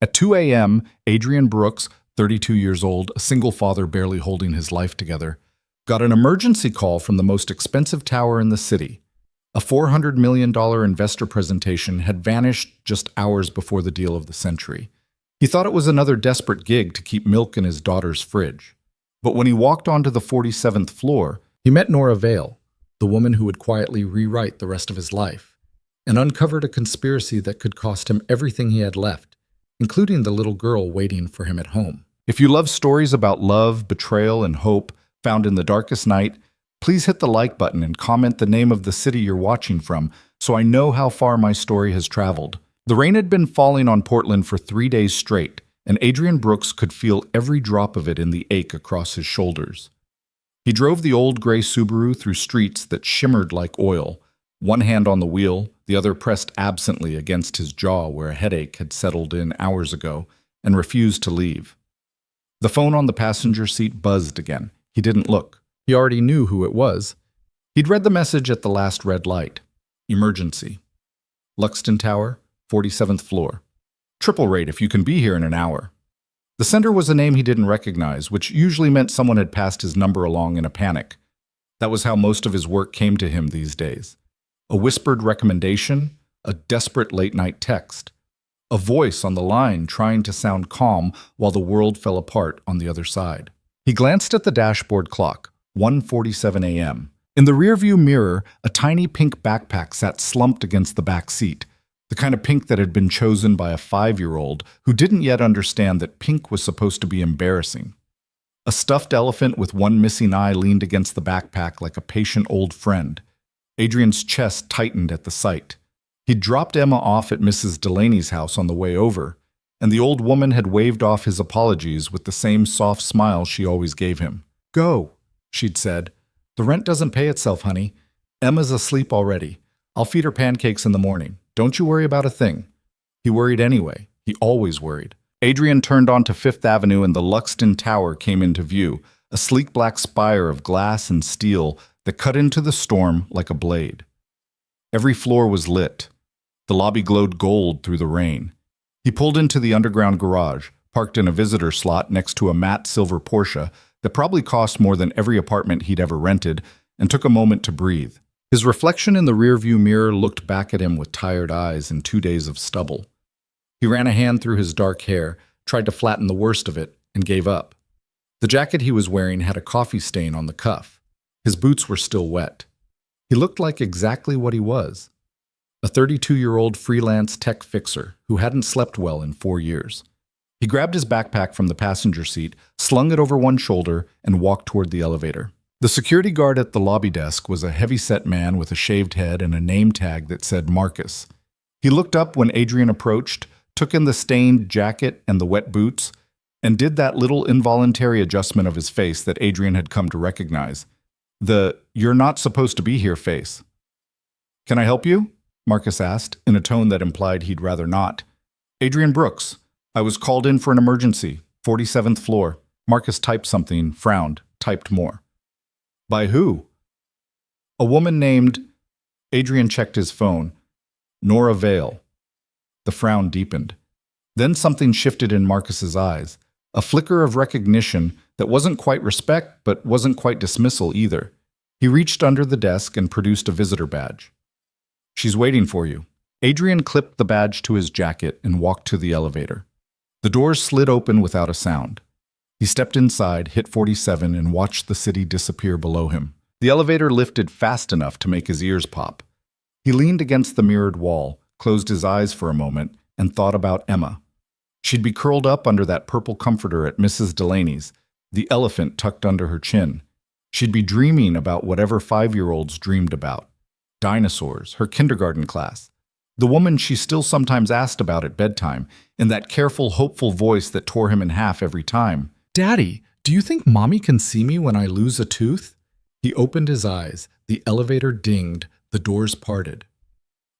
At 2 a.m., Adrian Brooks, 32 years old, a single father barely holding his life together, got an emergency call from the most expensive tower in the city. A $400 million investor presentation had vanished just hours before the deal of the century. He thought it was another desperate gig to keep milk in his daughter's fridge. But when he walked onto the 47th floor, he met Nora Vale, the woman who would quietly rewrite the rest of his life, and uncovered a conspiracy that could cost him everything he had left, including the little girl waiting for him at home. If you love stories about love, betrayal, and hope found in the darkest night, please hit the like button and comment the name of the city you're watching from so I know how far my story has traveled. The rain had been falling on Portland for 3 days straight, and Adrian Brooks could feel every drop of it in the ache across his shoulders. He drove the old gray Subaru through streets that shimmered like oil, one hand on the wheel, the other pressed absently against his jaw where a headache had settled in hours ago and refused to leave. The phone on the passenger seat buzzed again. He didn't look. He already knew who it was. He'd read the message at the last red light. Emergency. Luxton Tower, 47th floor. Triple rate if you can be here in an hour. The sender was a name he didn't recognize, which usually meant someone had passed his number along in a panic. That was how most of his work came to him these days. A whispered recommendation, a desperate late-night text, a voice on the line trying to sound calm while the world fell apart on the other side. He glanced at the dashboard clock, 1:47 a.m. In the rearview mirror, a tiny pink backpack sat slumped against the back seat, the kind of pink that had been chosen by a 5-year-old who didn't yet understand that pink was supposed to be embarrassing. A stuffed elephant with one missing eye leaned against the backpack like a patient old friend. Adrian's chest tightened at the sight. He'd dropped Emma off at Mrs. Delaney's house on the way over, and the old woman had waved off his apologies with the same soft smile she always gave him. "Go," she'd said. "The rent doesn't pay itself, honey. Emma's asleep already. I'll feed her pancakes in the morning. Don't you worry about a thing." He worried anyway. He always worried. Adrian turned onto Fifth Avenue and the Luxton Tower came into view, a sleek black spire of glass and steel that cut into the storm like a blade. Every floor was lit. The lobby glowed gold through the rain. He pulled into the underground garage, parked in a visitor slot next to a matte silver Porsche that probably cost more than every apartment he'd ever rented, and took a moment to breathe. His reflection in the rearview mirror looked back at him with tired eyes and 2 days of stubble. He ran a hand through his dark hair, tried to flatten the worst of it, and gave up. The jacket he was wearing had a coffee stain on the cuff. His boots were still wet. He looked like exactly what he was. A 32-year-old freelance tech fixer who hadn't slept well in 4 years. He grabbed his backpack from the passenger seat, slung it over one shoulder, and walked toward the elevator. The security guard at the lobby desk was a heavy-set man with a shaved head and a name tag that said Marcus. He looked up when Adrian approached, took in the stained jacket and the wet boots, and did that little involuntary adjustment of his face that Adrian had come to recognize. The "you're not supposed to be here" face. "Can I help you?" Marcus asked, in a tone that implied he'd rather not. "Adrian Brooks. I was called in for an emergency. 47th floor." Marcus typed something, frowned, typed more. "By who?" "A woman named—" Adrian checked his phone. "Nora Vale." The frown deepened. Then something shifted in Marcus's eyes, a flicker of recognition that wasn't quite respect but wasn't quite dismissal either. He reached under the desk and produced a visitor badge. "She's waiting for you." Adrian clipped the badge to his jacket and walked to the elevator. The doors slid open without a sound. He stepped inside, hit 47, and watched the city disappear below him. The elevator lifted fast enough to make his ears pop. He leaned against the mirrored wall, closed his eyes for a moment, and thought about Emma. She'd be curled up under that purple comforter at Mrs. Delaney's, the elephant tucked under her chin. She'd be dreaming about whatever 5-year-olds dreamed about. Dinosaurs, her kindergarten class. The woman she still sometimes asked about at bedtime, in that careful, hopeful voice that tore him in half every time. "Daddy, do you think Mommy can see me when I lose a tooth?" He opened his eyes. The elevator dinged. The doors parted.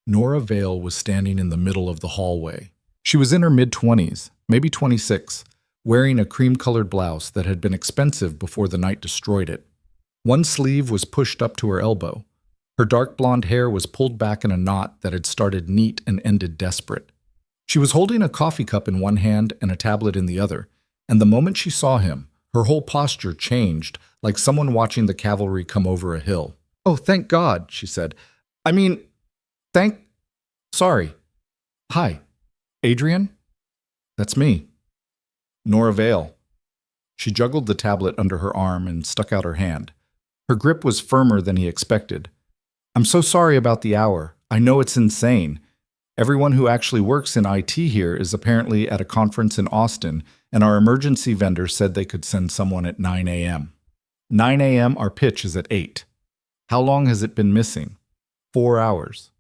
Nora Vale was standing in the middle of the hallway. She was in her mid-20s, maybe 26, wearing a cream-colored blouse that had been expensive before the night destroyed it. One sleeve was pushed up to her elbow. Her dark blonde hair was pulled back in a knot that had started neat and ended desperate. She was holding a coffee cup in one hand and a tablet in the other, and the moment she saw him, her whole posture changed, like someone watching the cavalry come over a hill. "Oh, thank God," she said. "I mean, sorry. Hi, Adrian? That's me. Nora Vale." She juggled the tablet under her arm and stuck out her hand. Her grip was firmer than he expected. "I'm so sorry about the hour. I know it's insane. Everyone who actually works in IT here is apparently at a conference in Austin, and our emergency vendor said they could send someone at 9 a.m. 9 a.m., our pitch is at 8. How long has it been missing? 4 hours.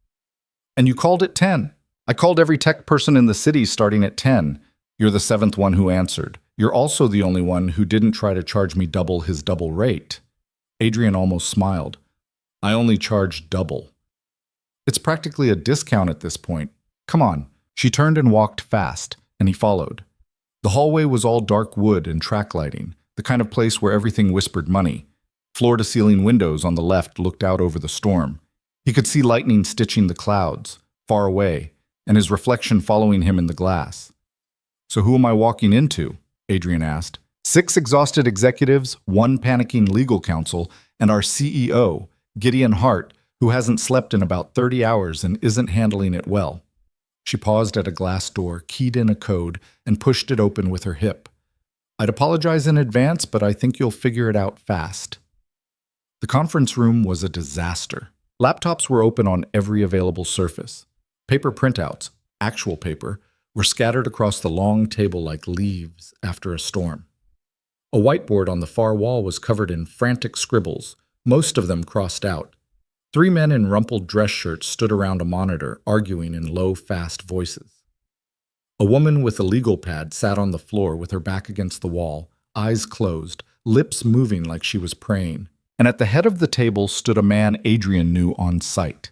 And you called at 10. I called every tech person in the city starting at 10. You're the seventh one who answered. You're also the only one who didn't try to charge me double his double rate." Adrian almost smiled. "I only charge double. It's practically a discount at this point. Come on." She turned and walked fast, and he followed. The hallway was all dark wood and track lighting, the kind of place where everything whispered money. Floor-to-ceiling windows on the left looked out over the storm. He could see lightning stitching the clouds, far away, and his reflection following him in the glass. "So who am I walking into?" Adrian asked. 6 exhausted executives, 1 panicking legal counsel, and our CEO, Gideon Hart, who hasn't slept in about 30 hours and isn't handling it well. She paused at a glass door, keyed in a code, and pushed it open with her hip. "I'd apologize in advance, but I think you'll figure it out fast." The conference room was a disaster. Laptops were open on every available surface. Paper printouts, actual paper, were scattered across the long table like leaves after a storm. A whiteboard on the far wall was covered in frantic scribbles, most of them crossed out. 3 men in rumpled dress shirts stood around a monitor, arguing in low, fast voices. A woman with a legal pad sat on the floor with her back against the wall, eyes closed, lips moving like she was praying. And at the head of the table stood a man Adrian knew on sight,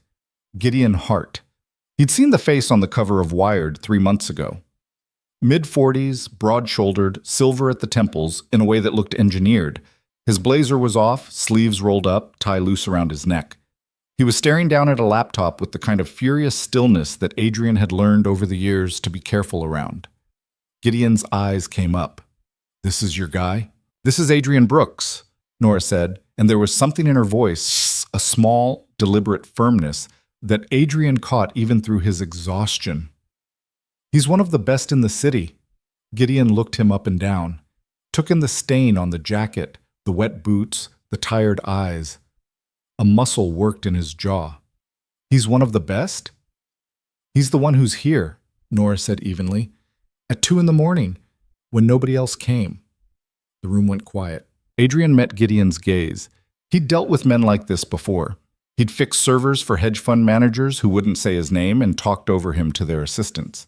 Gideon Hart. He'd seen the face on the cover of Wired 3 months ago. Mid-40s, broad-shouldered, silver at the temples in a way that looked engineered. His blazer was off, sleeves rolled up, tie loose around his neck. He was staring down at a laptop with the kind of furious stillness that Adrian had learned over the years to be careful around. Gideon's eyes came up. "This is your guy?" "This is Adrian Brooks," Nora said, and there was something in her voice, a small, deliberate firmness, that Adrian caught even through his exhaustion. "He's one of the best in the city." Gideon looked him up and down, took in the stain on the jacket, the wet boots, the tired eyes. A muscle worked in his jaw. "He's one of the best?" "He's the one who's here," Nora said evenly. "At 2 a.m, when nobody else came." The room went quiet. Adrian met Gideon's gaze. He'd dealt with men like this before. He'd fixed servers for hedge fund managers who wouldn't say his name and talked over him to their assistants.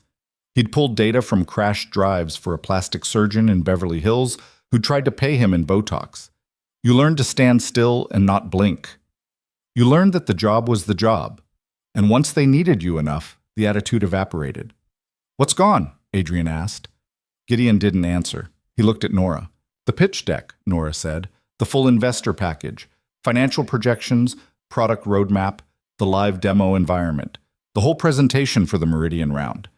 He'd pulled data from crashed drives for a plastic surgeon in Beverly Hills who tried to pay him in Botox. You learned to stand still and not blink. You learned that the job was the job. And once they needed you enough, the attitude evaporated. "What's gone?" Adrian asked. Gideon didn't answer. He looked at Nora. "The pitch deck," Nora said. "The full investor package. Financial projections, product roadmap, the live demo environment. The whole presentation for the Meridian round.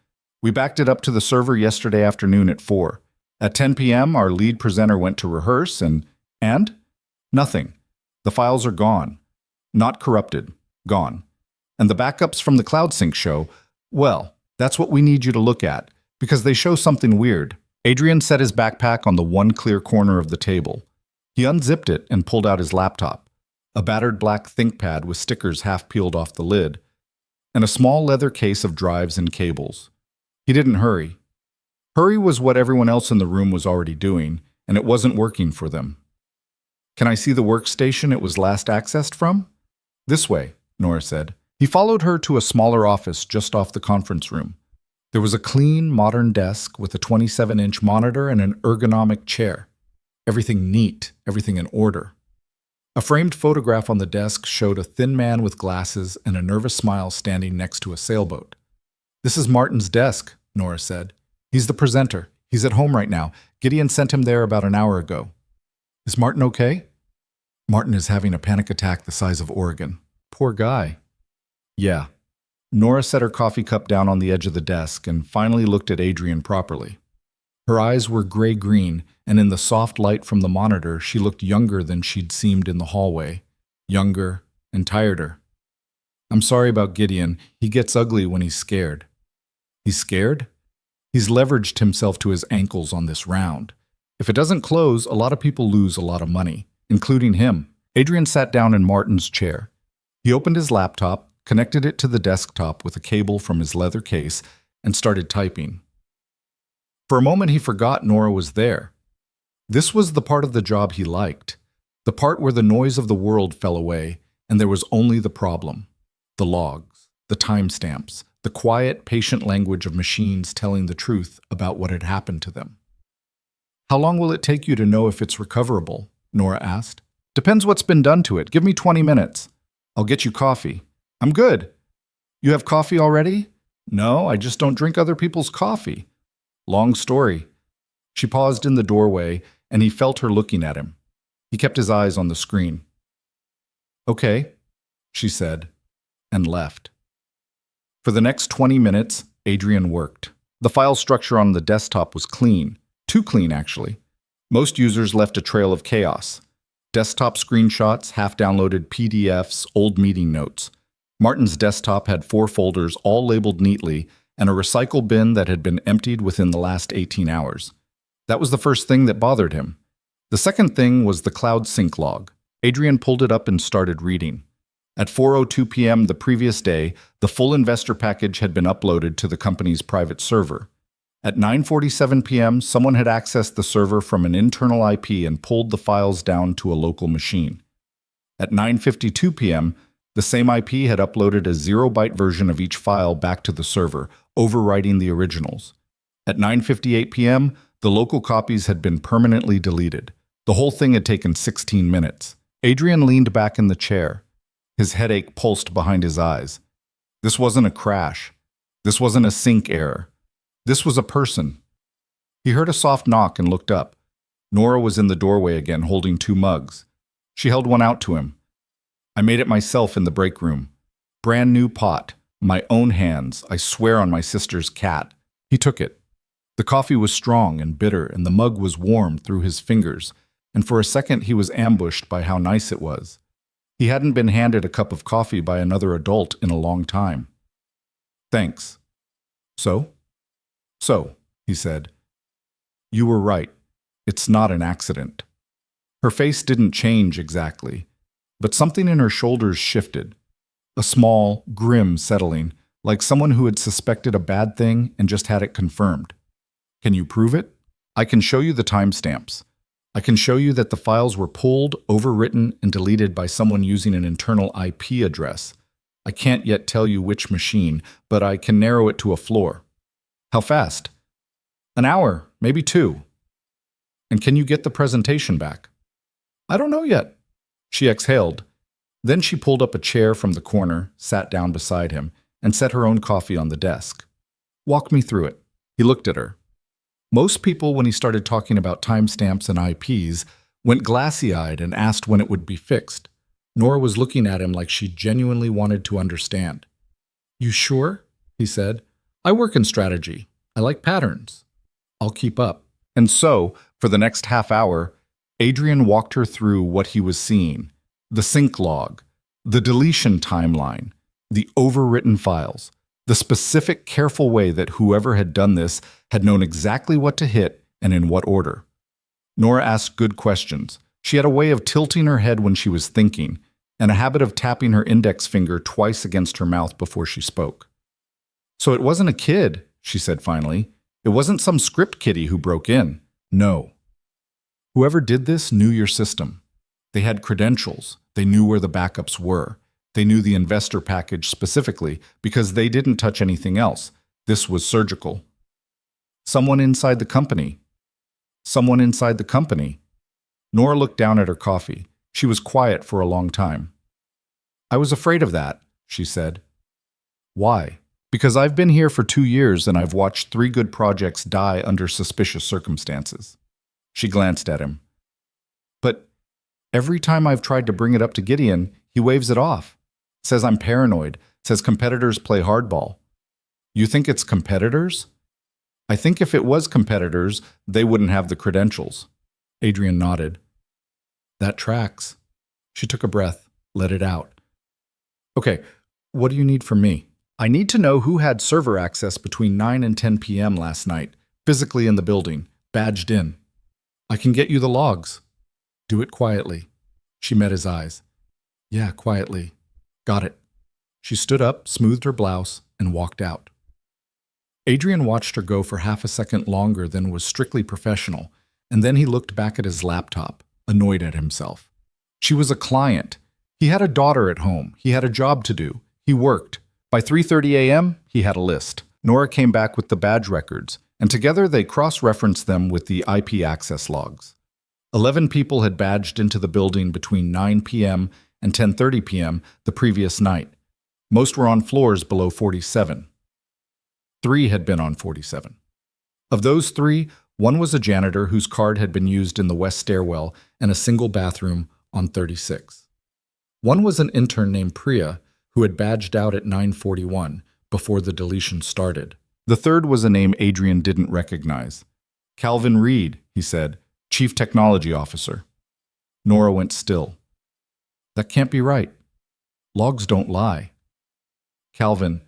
We backed it up to the server yesterday afternoon at 4. At 10 p.m., our lead presenter went to rehearse and nothing. The files are gone. Not corrupted. Gone. And the backups from the CloudSync show, well, that's what we need you to look at, because they show something weird." Adrian set his backpack on the one clear corner of the table. He unzipped it and pulled out his laptop, a battered black ThinkPad with stickers half peeled off the lid, and a small leather case of drives and cables. He didn't hurry. Hurry was what everyone else in the room was already doing, and it wasn't working for them. "Can I see the workstation it was last accessed from?" "This way," Nora said. He followed her to a smaller office just off the conference room. There was a clean, modern desk with a 27-inch monitor and an ergonomic chair. Everything neat, everything in order. A framed photograph on the desk showed a thin man with glasses and a nervous smile standing next to a sailboat. "This is Martin's desk," Nora said. "He's the presenter. He's at home right now. Gideon sent him there about an hour ago." "Is Martin okay?" "Martin is having a panic attack the size of Oregon." "Poor guy." "Yeah." Nora set her coffee cup down on the edge of the desk and finally looked at Adrian properly. Her eyes were gray-green, and in the soft light from the monitor, she looked younger than she'd seemed in the hallway. Younger and tireder. "I'm sorry about Gideon. He gets ugly when he's scared." "He's scared?" "He's leveraged himself to his ankles on this round. If it doesn't close, a lot of people lose a lot of money, including him." Adrian sat down in Martin's chair. He opened his laptop, connected it to the desktop with a cable from his leather case, and started typing. For a moment he forgot Nora was there. This was the part of the job he liked, the part where the noise of the world fell away, and there was only the problem. The logs, the timestamps, the quiet, patient language of machines telling the truth about what had happened to them. "How long will it take you to know if it's recoverable?" Nora asked. "Depends what's been done to it. Give me 20 minutes. I'll get you coffee." "I'm good." "You have coffee already?" "No, I just don't drink other people's coffee." "Long story." She paused in the doorway, and he felt her looking at him. He kept his eyes on the screen. "Okay," she said, and left. For the next 20 minutes, Adrian worked. The file structure on the desktop was clean. Too clean, actually. Most users left a trail of chaos. Desktop screenshots, half-downloaded PDFs, old meeting notes. Martin's desktop had 4 folders, all labeled neatly, and a recycle bin that had been emptied within the last 18 hours. That was the first thing that bothered him. The second thing was the Cloud Sync log. Adrian pulled it up and started reading. At 4:02 p.m. the previous day, the full investor package had been uploaded to the company's private server. At 9:47 p.m., someone had accessed the server from an internal IP and pulled the files down to a local machine. At 9:52 p.m., the same IP had uploaded a 0-byte version of each file back to the server, overwriting the originals. At 9:58 p.m., the local copies had been permanently deleted. The whole thing had taken 16 minutes. Adrian leaned back in the chair. His headache pulsed behind his eyes. This wasn't a crash. This wasn't a sync error. This was a person. He heard a soft knock and looked up. Nora was in the doorway again, holding 2 mugs. She held one out to him. "I made it myself in the break room. Brand new pot. My own hands. I swear on my sister's cat." He took it. The coffee was strong and bitter, and the mug was warm through his fingers, and for a second he was ambushed by how nice it was. He hadn't been handed a cup of coffee by another adult in a long time. "Thanks." So, he said. "You were right. It's not an accident." Her face didn't change exactly, but something in her shoulders shifted. A small, grim settling, like someone who had suspected a bad thing and just had it confirmed. "Can you prove it?" "I can show you the timestamps. I can show you that the files were pulled, overwritten, and deleted by someone using an internal IP address. I can't yet tell you which machine, but I can narrow it to a floor." "How fast?" "An hour, maybe 2. "And can you get the presentation back?" "I don't know yet." She exhaled. Then she pulled up a chair from the corner, sat down beside him, and set her own coffee on the desk. "Walk me through it." He looked at her. Most people, when he started talking about timestamps and IPs, went glassy-eyed and asked when it would be fixed. Nora was looking at him like she genuinely wanted to understand. "You sure?" he said. "I work in strategy. I like patterns. I'll keep up." And so, for the next half hour, Adrian walked her through what he was seeing. The sync log, the deletion timeline, the overwritten files, the specific, careful way that whoever had done this had known exactly what to hit and in what order. Nora asked good questions. She had a way of tilting her head when she was thinking, and a habit of tapping her index finger twice against her mouth before she spoke. "So it wasn't a kid," she said finally. "It wasn't some script kiddie who broke in. No. Whoever did this knew your system. They had credentials. They knew where the backups were. They knew the investor package specifically because they didn't touch anything else. This was surgical. Someone inside the company. Someone inside the company." Nora looked down at her coffee. She was quiet for a long time. "I was afraid of that," she said. "Why?" "Because I've been here for 2 years and I've watched 3 good projects die under suspicious circumstances." She glanced at him. "But every time I've tried to bring it up to Gideon, he waves it off. Says I'm paranoid, Says competitors play hardball. You think it's competitors? I think if it was competitors, they wouldn't have the credentials. Adrian nodded. That tracks. She took a breath, let it out. Okay, what do you need from me? I need to know who had server access between 9 and 10 p.m. last night, physically in the building, badged in. I can get you the logs. Do it quietly. She met his eyes. Yeah, quietly. Got it. She stood up, smoothed her blouse, and walked out. Adrian watched her go for half a second longer than was strictly professional, and then he looked back at his laptop, annoyed at himself. She was a client. He had a daughter at home. He had a job to do. He worked. By 3:30 a.m., he had a list. Nora came back with the badge records, and together they cross-referenced them with the IP access logs. 11 people had badged into the building between 9 p.m. and 10:30 p.m. the previous night. Most were on floors below 47. 3 had been on 47. Of those 3, one was a janitor whose card had been used in the west stairwell and a single bathroom on 36. One was an intern named Priya who had badged out at 9:41 before the deletion started. The third was a name Adrian didn't recognize. Calvin Reed, he said, Chief Technology Officer. Nora went still. That can't be right. Logs don't lie. Calvin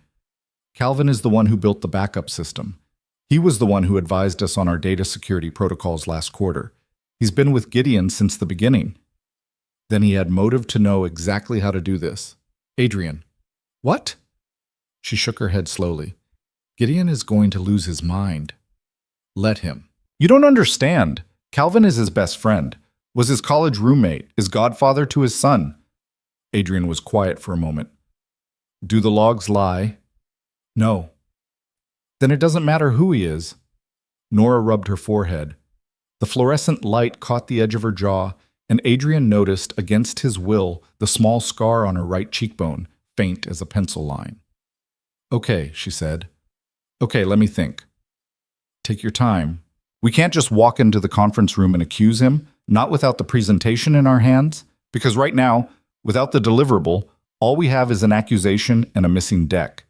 is the one who built the backup system. He was the one who advised us on our data security protocols last quarter. He's been with Gideon since the beginning. Then he had motive to know exactly how to do this. Adrian. What? She shook her head slowly. Gideon is going to lose his mind. Let him. You don't understand. Calvin is his best friend, was his college roommate, is godfather to his son. Adrian was quiet for a moment. Do the logs lie? No. Then it doesn't matter who he is. Nora rubbed her forehead. The fluorescent light caught the edge of her jaw, and Adrian noticed, against his will, the small scar on her right cheekbone, faint as a pencil line. Okay, she said. Okay, let me think. Take your time. We can't just walk into the conference room and accuse him, not without the presentation in our hands, because right now, without the deliverable, all we have is an accusation and a missing deck.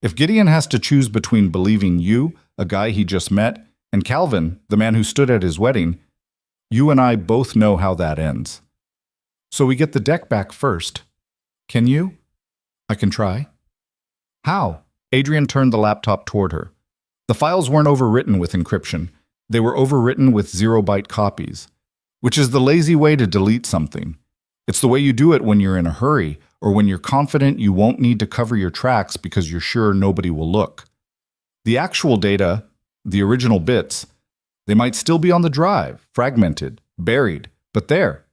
If Gideon has to choose between believing you, a guy he just met, and Calvin, the man who stood at his wedding, you and I both know how that ends. So we get the deck back first. Can you? I can try. How? Adrian turned the laptop toward her. The files weren't overwritten with encryption. They were overwritten with 0-byte copies, which is the lazy way to delete something. It's the way you do it when you're in a hurry or when you're confident you won't need to cover your tracks because you're sure nobody will look. The actual data, the original bits, they might still be on the drive, fragmented, buried, but there.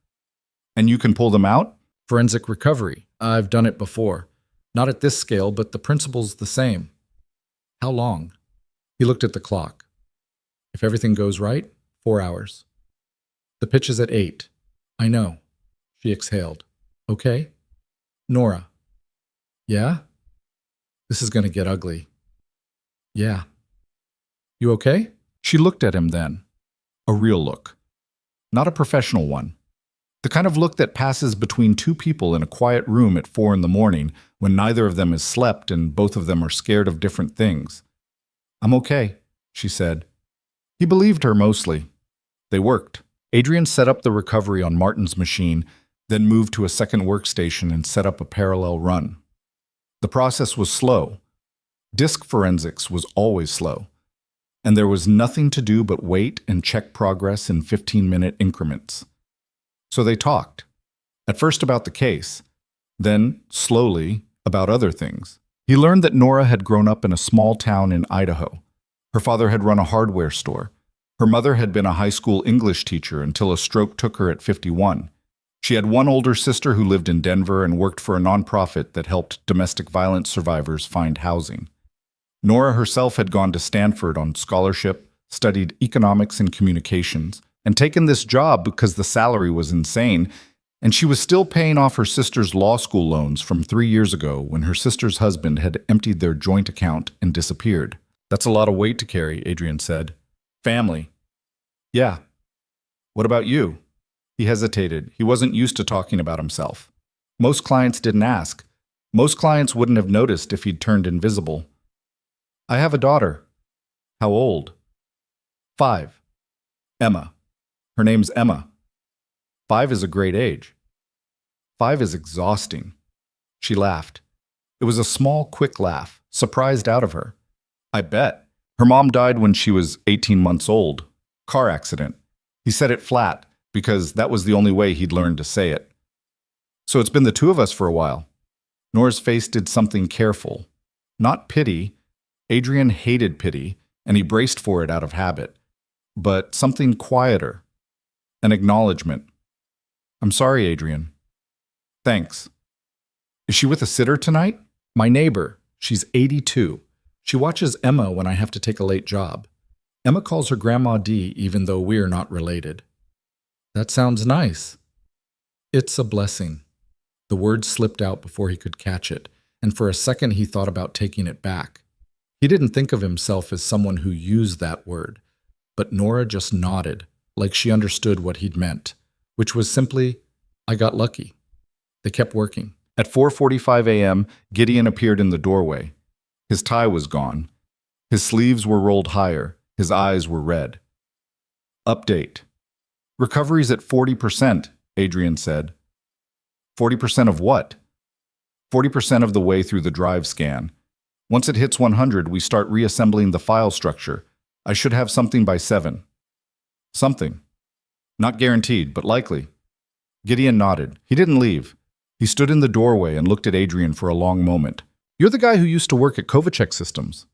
And you can pull them out? Forensic recovery. I've done it before. Not at this scale, but the principle's the same. How long? He looked at the clock. If everything goes right, 4 hours. The pitch is at 8. I know. She exhaled. Okay? Nora. Yeah? This is going to get ugly. Yeah. You okay? She looked at him then. A real look. Not a professional one. The kind of look that passes between two people in a quiet room at 4 a.m. when neither of them has slept and both of them are scared of different things. I'm okay, she said. He believed her mostly. They worked. Adrian set up the recovery on Martin's machine, then moved to a second workstation and set up a parallel run. The process was slow. Disk forensics was always slow. And there was nothing to do but wait and check progress in 15-minute increments. So they talked. At first about the case, then, slowly, about other things. He learned that Nora had grown up in a small town in Idaho. Her father had run a hardware store. Her mother had been a high school English teacher until a stroke took her at 51. She had one older sister who lived in Denver and worked for a nonprofit that helped domestic violence survivors find housing. Nora herself had gone to Stanford on scholarship, studied economics and communications, and taken this job because the salary was insane, and she was still paying off her sister's law school loans from 3 years ago when her sister's husband had emptied their joint account and disappeared. That's a lot of weight to carry, Adrian said. Family. Yeah. What about you? He hesitated. He wasn't used to talking about himself. Most clients didn't ask. Most clients wouldn't have noticed if he'd turned invisible. I have a daughter. How old? 5. Emma. Her name's Emma. 5 is a great age. 5 is exhausting. She laughed. It was a small, quick laugh, surprised out of her. I bet. Her mom died when she was 18 months old. Car accident. He said it flat, because that was the only way he'd learned to say it. So it's been the two of us for a while. Nora's face did something careful. Not pity. Adrian hated pity, and he braced for it out of habit. But something quieter. An acknowledgement. I'm sorry, Adrian. Thanks. Is she with a sitter tonight? My neighbor. She's 82. She watches Emma when I have to take a late job. Emma calls her Grandma D, even though we're not related. That sounds nice. It's a blessing. The word slipped out before he could catch it, and for a second he thought about taking it back. He didn't think of himself as someone who used that word, but Nora just nodded, like she understood what he'd meant, which was simply, I got lucky. They kept working. At 4:45 a.m., Gideon appeared in the doorway. His tie was gone. His sleeves were rolled higher. His eyes were red. Update. Recovery's at 40%, Adrian said. 40% of what? 40% of the way through the drive scan. Once it hits 100, we start reassembling the file structure. I should have something by 7. Something. Not guaranteed, but likely. Gideon nodded. He didn't leave. He stood in the doorway and looked at Adrian for a long moment. You're the guy who used to work at Kovacheck Systems.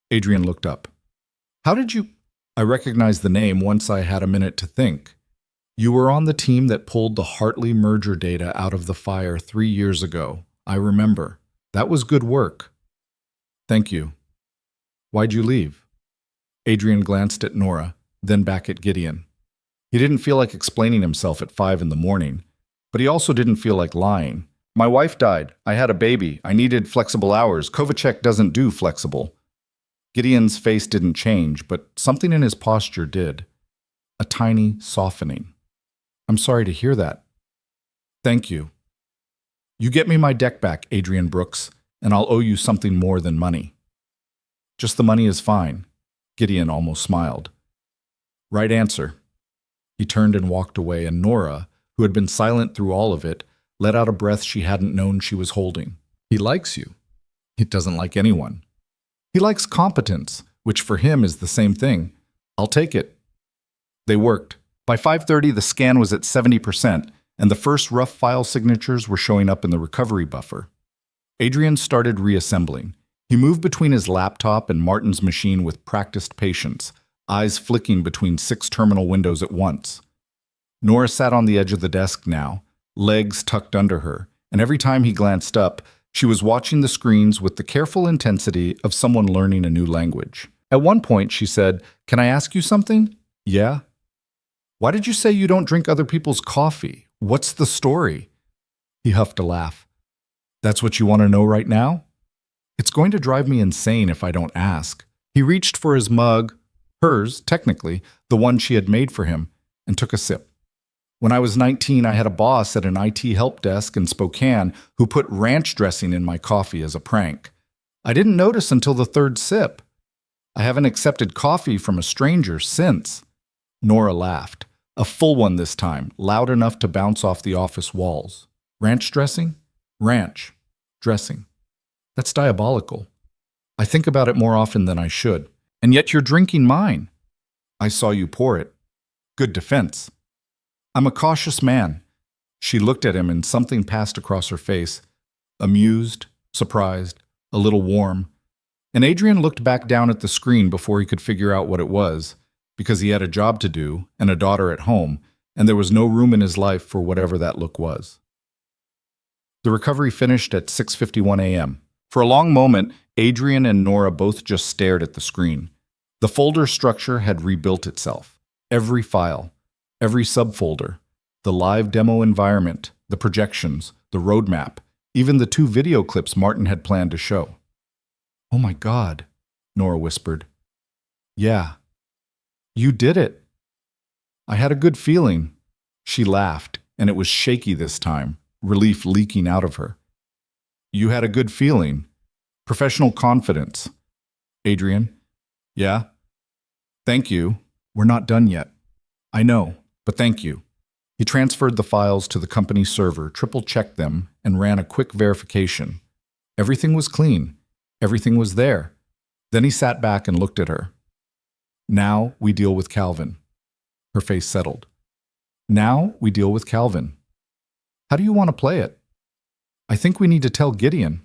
Adrian looked up. How did you... I recognized the name once I had a minute to think. You were on the team that pulled the Hartley merger data out of the fire 3 years ago. I remember. That was good work. Thank you. Why'd you leave? Adrian glanced at Nora, then back at Gideon. He didn't feel like explaining himself at 5 in the morning, but he also didn't feel like lying. My wife died. I had a baby. I needed flexible hours. Kovacheck doesn't do flexible. Gideon's face didn't change, but something in his posture did. A tiny softening. I'm sorry to hear that. Thank you. You get me my deck back, Adrian Brooks, and I'll owe you something more than money. Just the money is fine. Gideon almost smiled. Right answer. He turned and walked away, and Nora, who had been silent through all of it, let out a breath she hadn't known she was holding. He likes you. He doesn't like anyone. He likes competence, which for him is the same thing. I'll take it. They worked. By 5:30, the scan was at 70%, and the first rough file signatures were showing up in the recovery buffer. Adrian started reassembling. He moved between his laptop and Martin's machine with practiced patience, eyes flicking between 6 terminal windows at once. Nora sat on the edge of the desk now, legs tucked under her, and every time he glanced up, she was watching the screens with the careful intensity of someone learning a new language. At one point, she said, "Can I ask you something?" "Yeah." "Why did you say you don't drink other people's coffee? What's the story?" He huffed a laugh. "That's what you want to know right now?" "It's going to drive me insane if I don't ask." He reached for his mug, hers, technically, the one she had made for him, and took a sip. When I was 19, I had a boss at an IT help desk in Spokane who put ranch dressing in my coffee as a prank. I didn't notice until the 3rd sip. I haven't accepted coffee from a stranger since. Nora laughed. A full one this time, loud enough to bounce off the office walls. Ranch dressing? Ranch. Dressing. That's diabolical. I think about it more often than I should. And yet you're drinking mine. I saw you pour it. Good defense. I'm a cautious man. She looked at him and something passed across her face. Amused, surprised, a little warm. And Adrian looked back down at the screen before he could figure out what it was, because he had a job to do and a daughter at home, and there was no room in his life for whatever that look was. The recovery finished at 6:51 a.m. For a long moment, Adrian and Nora both just stared at the screen. The folder structure had rebuilt itself. Every file, every subfolder, the live demo environment, the projections, the roadmap, even the 2 video clips Martin had planned to show. "Oh my God," Nora whispered. "Yeah. You did it." "I had a good feeling." She laughed, and it was shaky this time, relief leaking out of her. You had a good feeling. Professional confidence. Adrian? Yeah? Thank you. We're not done yet. I know, but thank you. He transferred the files to the company server, triple-checked them, and ran a quick verification. Everything was clean. Everything was there. Then he sat back and looked at her. Now we deal with Calvin. Her face settled. Now we deal with Calvin. How do you want to play it? I think we need to tell Gideon.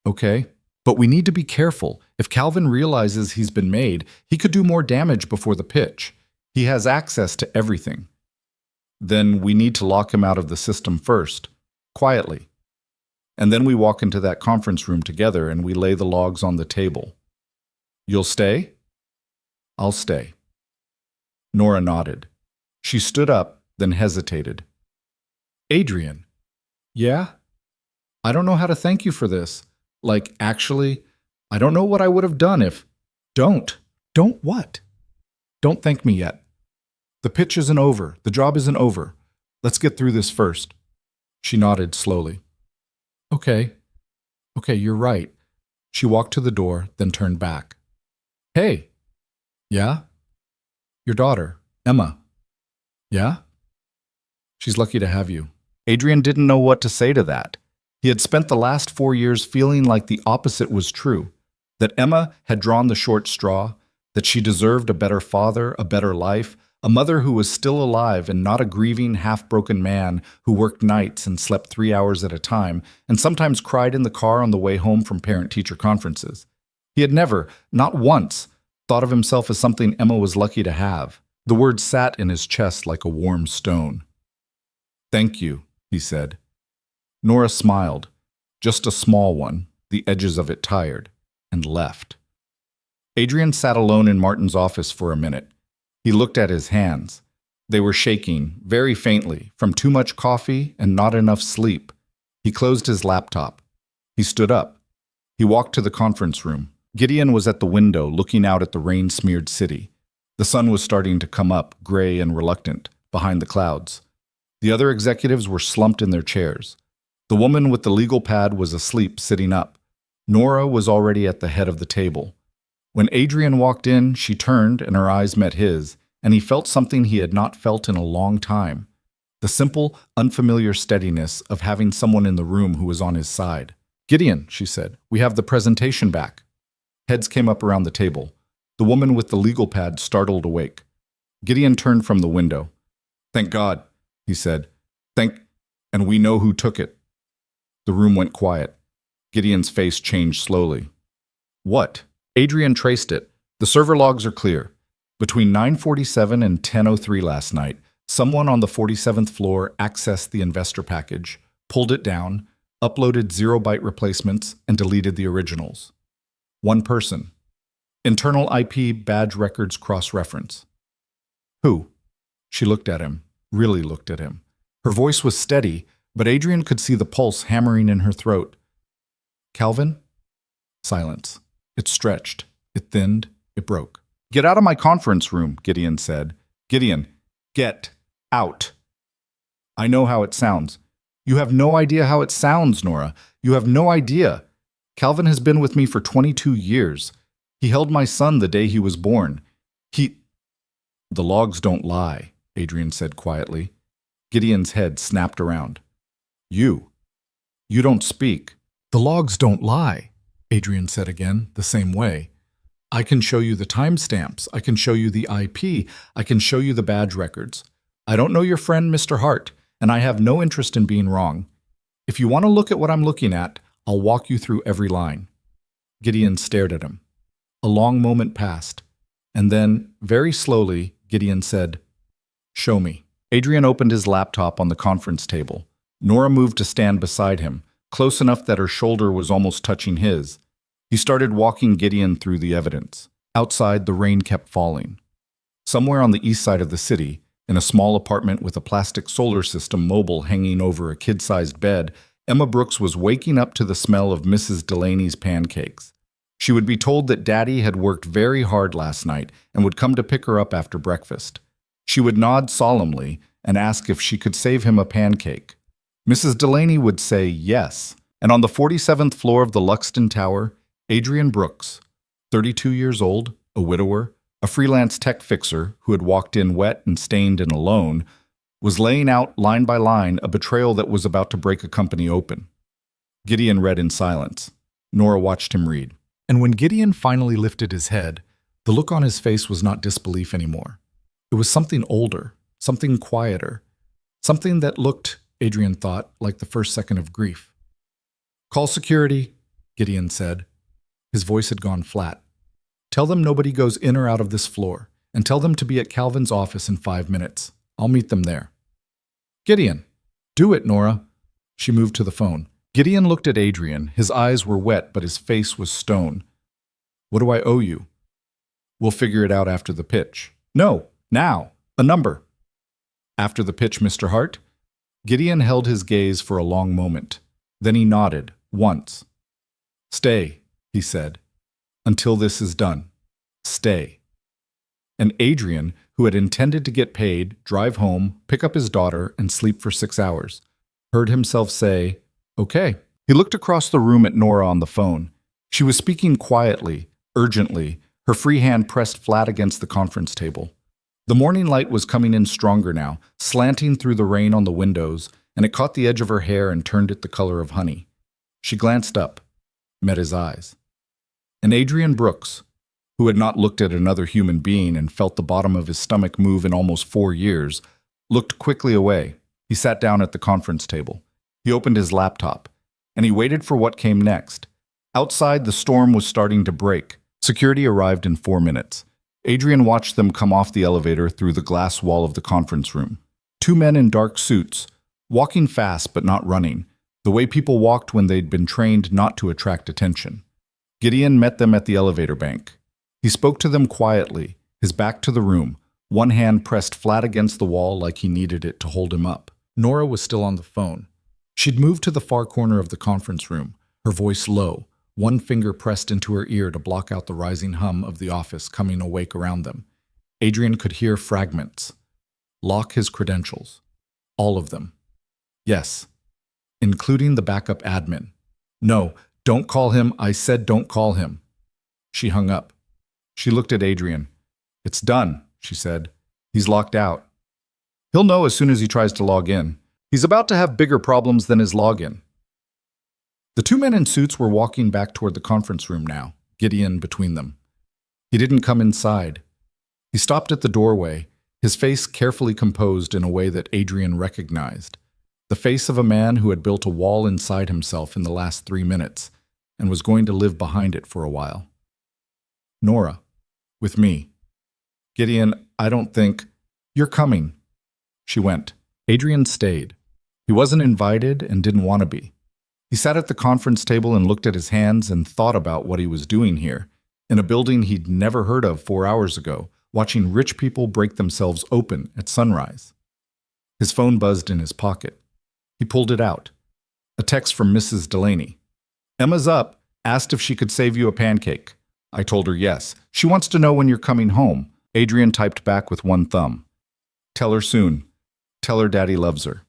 Okay, but we need to be careful. If Calvin realizes he's been made, he could do more damage before the pitch. He has access to everything. Then we need to lock him out of the system first, quietly. And then we walk into that conference room together and we lay the logs on the table. You'll stay? I'll stay. Nora nodded. She stood up, then hesitated. Adrian. Yeah? I don't know how to thank you for this. Actually, I don't know what I would have done if… Don't. Don't what? Don't thank me yet. The pitch isn't over. The job isn't over. Let's get through this first. She nodded slowly. Okay, you're right. She walked to the door, then turned back. Hey. Yeah? Your daughter, Emma. Yeah? She's lucky to have you. Adrian didn't know what to say to that. He had spent the last 4 years feeling like the opposite was true, that Emma had drawn the short straw, that she deserved a better father, a better life, a mother who was still alive and not a grieving, half-broken man who worked nights and slept 3 hours at a time and sometimes cried in the car on the way home from parent-teacher conferences. He had never, not once, thought of himself as something Emma was lucky to have. The word sat in his chest like a warm stone. Thank you, he said. Nora smiled, just a small one, the edges of it tired, and left. Adrian sat alone in Martin's office for a minute. He looked at his hands. They were shaking, very faintly, from too much coffee and not enough sleep. He closed his laptop. He stood up. He walked to the conference room. Gideon was at the window, looking out at the rain-smeared city. The sun was starting to come up, gray and reluctant, behind the clouds. The other executives were slumped in their chairs. The woman with the legal pad was asleep, sitting up. Nora was already at the head of the table. When Adrian walked in, she turned and her eyes met his, and he felt something he had not felt in a long time. The simple, unfamiliar steadiness of having someone in the room who was on his side. Gideon, she said, we have the presentation back. Heads came up around the table. The woman with the legal pad startled awake. Gideon turned from the window. Thank God, he said. And we know who took it. The room went quiet. Gideon's face changed slowly. What? Adrian traced it. The server logs are clear. Between 9:47 and 10:03 last night, someone on the 47th floor accessed the investor package, pulled it down, uploaded 0-byte replacements, and deleted the originals. One person. Internal IP badge records cross-reference. Who? She looked at him, really looked at him. Her voice was steady, but Adrian could see the pulse hammering in her throat. Calvin? Silence. It stretched. It thinned. It broke. Get out of my conference room, Gideon said. Gideon, get out. I know how it sounds. You have no idea how it sounds, Nora. You have no idea. Calvin has been with me for 22 years. He held my son the day he was born. The logs don't lie, Adrian said quietly. Gideon's head snapped around. You don't speak. The logs don't lie, Adrian said again, the same way. I can show you the timestamps. I can show you the IP. I can show you the badge records. I don't know your friend, Mr. Hart, and I have no interest in being wrong. If you want to look at what I'm looking at, I'll walk you through every line. Gideon stared at him. A long moment passed, and then, very slowly, Gideon said, Show me. Adrian opened his laptop on the conference table. Nora moved to stand beside him, close enough that her shoulder was almost touching his. He started walking Gideon through the evidence. Outside, the rain kept falling. Somewhere on the east side of the city, in a small apartment with a plastic solar system mobile hanging over a kid-sized bed, Emma Brooks was waking up to the smell of Mrs. Delaney's pancakes. She would be told that Daddy had worked very hard last night and would come to pick her up after breakfast. She would nod solemnly and ask if she could save him a pancake. Mrs. Delaney would say yes, And on the 47th floor of the Luxton Tower, Adrian Brooks, 32 years old, a widower, a freelance tech fixer who had walked in wet and stained and alone, was laying out line by line a betrayal that was about to break a company open. Gideon read in silence. Nora watched him read. And when Gideon finally lifted his head, the look on his face was not disbelief anymore. It was something older, something quieter, something that looked, Adrian thought, like the first second of grief. "Call security," Gideon said. His voice had gone flat. "Tell them nobody goes in or out of this floor, and tell them to be at Calvin's office in 5 minutes. I'll meet them there." "Gideon." "Do it, Nora." She moved to the phone. Gideon looked at Adrian. His eyes were wet, but his face was stone. "What do I owe you?" "We'll figure it out after the pitch." "No, now. A number." "After the pitch, Mr. Hart?" Gideon held his gaze for a long moment. Then he nodded, once. "Stay," he said. "Until this is done. Stay." And Adrian, who had intended to get paid, drive home, pick up his daughter, and sleep for 6 hours, heard himself say, "Okay." He looked across the room at Nora on the phone. She was speaking quietly, urgently, her free hand pressed flat against the conference table. The morning light was coming in stronger now, slanting through the rain on the windows, and it caught the edge of her hair and turned it the color of honey. She glanced up, met his eyes. And Adrian Brooks, who had not looked at another human being and felt the bottom of his stomach move in almost 4 years, looked quickly away. He sat down at the conference table. He opened his laptop, and he waited for what came next. Outside, the storm was starting to break. Security arrived in 4 minutes. Adrian watched them come off the elevator through the glass wall of the conference room. 2 men in dark suits, walking fast but not running, the way people walked when they'd been trained not to attract attention. Gideon met them at the elevator bank. He spoke to them quietly, his back to the room, one hand pressed flat against the wall like he needed it to hold him up. Nora was still on the phone. She'd moved to the far corner of the conference room, her voice low, one finger pressed into her ear to block out the rising hum of the office coming awake around them. Adrian could hear fragments. Lock his credentials. All of them. Yes. Including the backup admin. No, don't call him. I said don't call him. She hung up. She looked at Adrian. "It's done," she said. "He's locked out. He'll know as soon as he tries to log in. He's about to have bigger problems than his login." The 2 men in suits were walking back toward the conference room now, Gideon between them. He didn't come inside. He stopped at the doorway, his face carefully composed in a way that Adrian recognized. The face of a man who had built a wall inside himself in the last 3 minutes and was going to live behind it for a while. "Nora, with me." "Gideon, I don't think—" "You're coming." She went. Adrian stayed. He wasn't invited and didn't want to be. He sat at the conference table and looked at his hands and thought about what he was doing here, in a building he'd never heard of 4 hours ago, watching rich people break themselves open at sunrise. His phone buzzed in his pocket. He pulled it out. A text from Mrs. Delaney. "Emma's up, asked if she could save you a pancake. I told her yes. She wants to know when you're coming home." Adrian typed back with one thumb. "Tell her soon. Tell her Daddy loves her."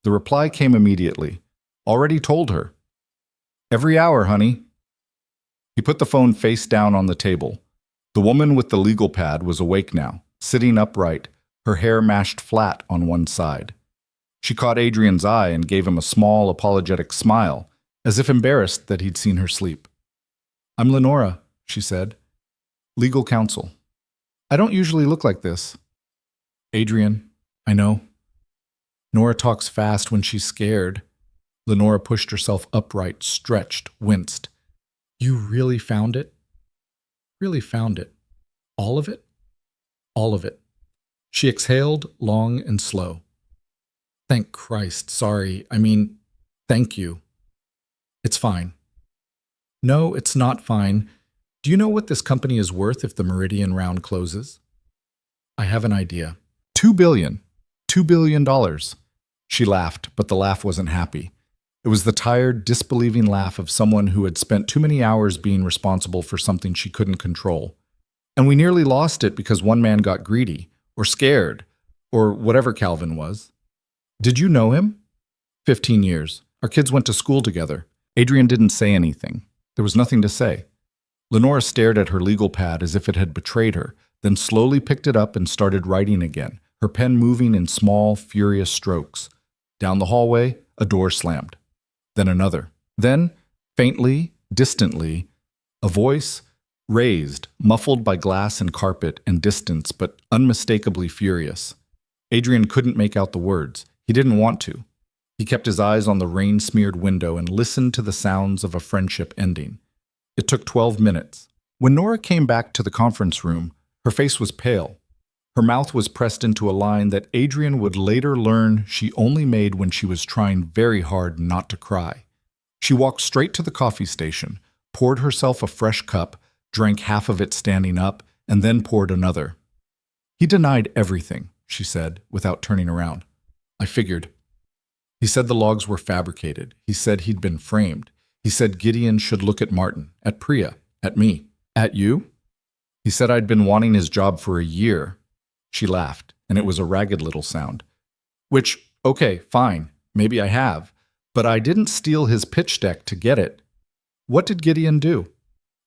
The reply came immediately. "Already told her." "Every hour, honey." He put the phone face down on the table. The woman with the legal pad was awake now, sitting upright, her hair mashed flat on one side. She caught Adrian's eye and gave him a small, apologetic smile, as if embarrassed that he'd seen her sleep. "I'm Lenora," she said. "Legal counsel. I don't usually look like this." "Adrian, I know." Nora talks fast when she's scared. Lenora pushed herself upright, stretched, winced. "You really found it?" "Really found it. All of it?" "All of it." She exhaled, long and slow. "Thank Christ, sorry. Thank you. It's fine." "No, it's not fine. Do you know what this company is worth if the Meridian round closes?" "I have an idea." $2 billion. $2 billion. She laughed, but the laugh wasn't happy. It was the tired, disbelieving laugh of someone who had spent too many hours being responsible for something she couldn't control. And we nearly lost it because one man got greedy, or scared, or whatever Calvin was. "Did you know him?" 15 years. Our kids went to school together. Adrian didn't say anything. There was nothing to say. Lenora stared at her legal pad as if it had betrayed her, then slowly picked it up and started writing again, her pen moving in small, furious strokes. Down the hallway, a door slammed. Then another. Then, faintly, distantly, a voice, raised, muffled by glass and carpet and distance, but unmistakably furious. Adrian couldn't make out the words. He didn't want to. He kept his eyes on the rain-smeared window and listened to the sounds of a friendship ending. It took 12 minutes. When Nora came back to the conference room, her face was pale. Her mouth was pressed into a line that Adrian would later learn she only made when she was trying very hard not to cry. She walked straight to the coffee station, poured herself a fresh cup, drank half of it standing up, and then poured another. "He denied everything," she said, without turning around. "I figured. He said the logs were fabricated. He said he'd been framed. He said Gideon should look at Martin, at Priya, at me. At you? He said I'd been wanting his job for a year." She laughed, and it was a ragged little sound. "Which, okay, fine, maybe I have, but I didn't steal his pitch deck to get it. What did Gideon do?"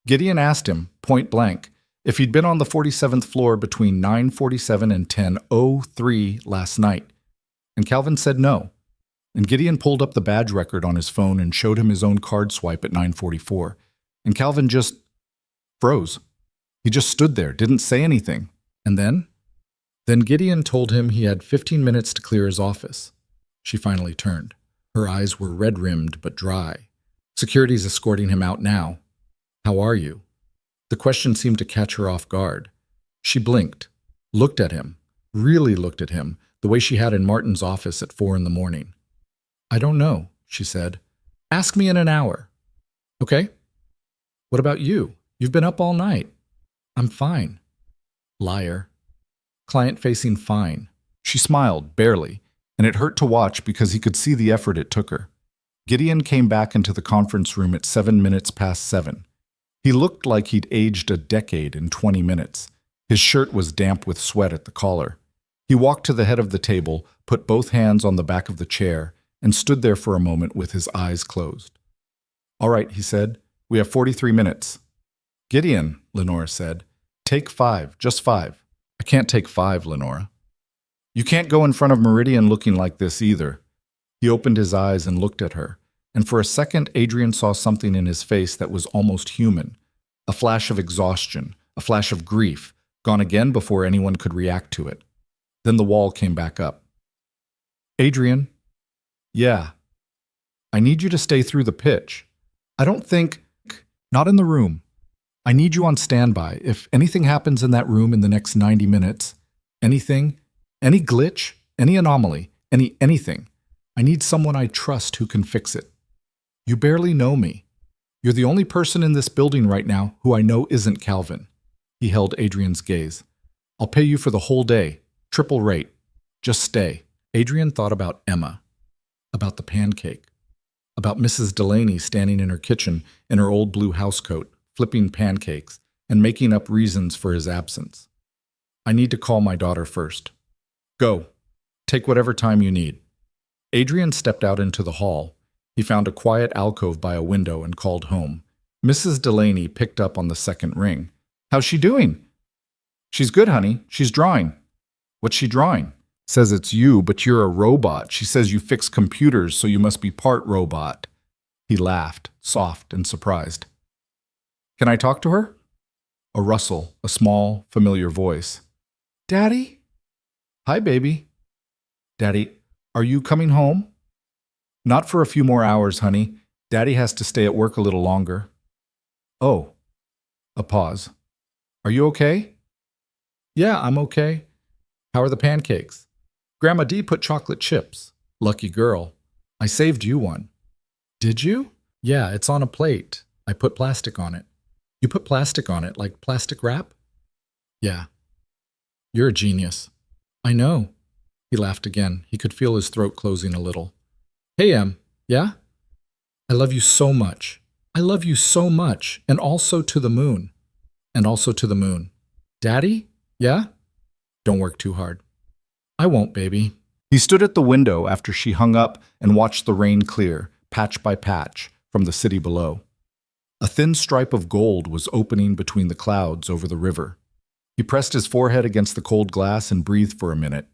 Gideon asked him, point blank, if he'd been on the 47th floor between 9:47 and 10:03 last night. And Calvin said no. And Gideon pulled up the badge record on his phone and showed him his own card swipe at 9:44. And Calvin just froze. He just stood there, didn't say anything. And then Gideon told him he had 15 minutes to clear his office. She finally turned. Her eyes were red-rimmed but dry. "Security's escorting him out now. How are you?" The question seemed to catch her off guard. She blinked, looked at him, really looked at him, the way she had in Martin's office at 4 in the morning. "I don't know," she said. "Ask me in an hour." "Okay." "What about you? You've been up all night." "I'm fine." Liar. Client-facing fine. She smiled, barely, and it hurt to watch because he could see the effort it took her. Gideon came back into the conference room at 7 minutes past 7. He looked like he'd aged a decade in 20 minutes. His shirt was damp with sweat at the collar. He walked to the head of the table, put both hands on the back of the chair, and stood there for a moment with his eyes closed. "All right," he said. "We have 43 minutes. "Gideon," Lenora said. "Take 5, just 5. "I can't take 5, Lenora." "You can't go in front of Meridian looking like this either." He opened his eyes and looked at her, and for a second Adrian saw something in his face that was almost human. A flash of exhaustion, a flash of grief, gone again before anyone could react to it. Then the wall came back up. "Adrian." "Yeah." "I need you to stay through the pitch. I don't think—" "Not in the room. I need you on standby. If anything happens in that room in the next 90 minutes, anything, any glitch, any anomaly, anything, I need someone I trust who can fix it. You barely know me. You're the only person in this building right now who I know isn't Calvin." He held Adrian's gaze. "I'll pay you for the whole day, triple rate. Just stay." Adrian thought about Emma, about the pancake, about Mrs. Delaney standing in her kitchen in her old blue housecoat, flipping pancakes, and making up reasons for his absence. "I need to call my daughter first." "Go. Take whatever time you need." Adrian stepped out into the hall. He found a quiet alcove by a window and called home. Mrs. Delaney picked up on the second ring. "How's she doing?" "She's good, honey. She's drawing." "What's she drawing?" "Says it's you, but you're a robot. She says you fix computers, so you must be part robot." He laughed, soft and surprised. "Can I talk to her?" A rustle, a small, familiar voice. "Daddy?" "Hi, baby." "Daddy, are you coming home?" "Not for a few more hours, honey. Daddy has to stay at work a little longer." "Oh." A pause. "Are you okay?" "Yeah, I'm okay." "How are the pancakes?" "Grandma D put chocolate chips." "Lucky girl. I saved you one." "Did you?" "Yeah, it's on a plate. I put plastic on it." "You put plastic on it, like plastic wrap?" "Yeah." "You're a genius." "I know." He laughed again. He could feel his throat closing a little. "Hey, Em. Yeah? I love you so much. I love you so much. And also to the moon." "And also to the moon." "Daddy? Yeah? Don't work too hard." "I won't, baby." He stood at the window after she hung up and watched the rain clear, patch by patch, from the city below. A thin stripe of gold was opening between the clouds over the river. He pressed his forehead against the cold glass and breathed for a minute.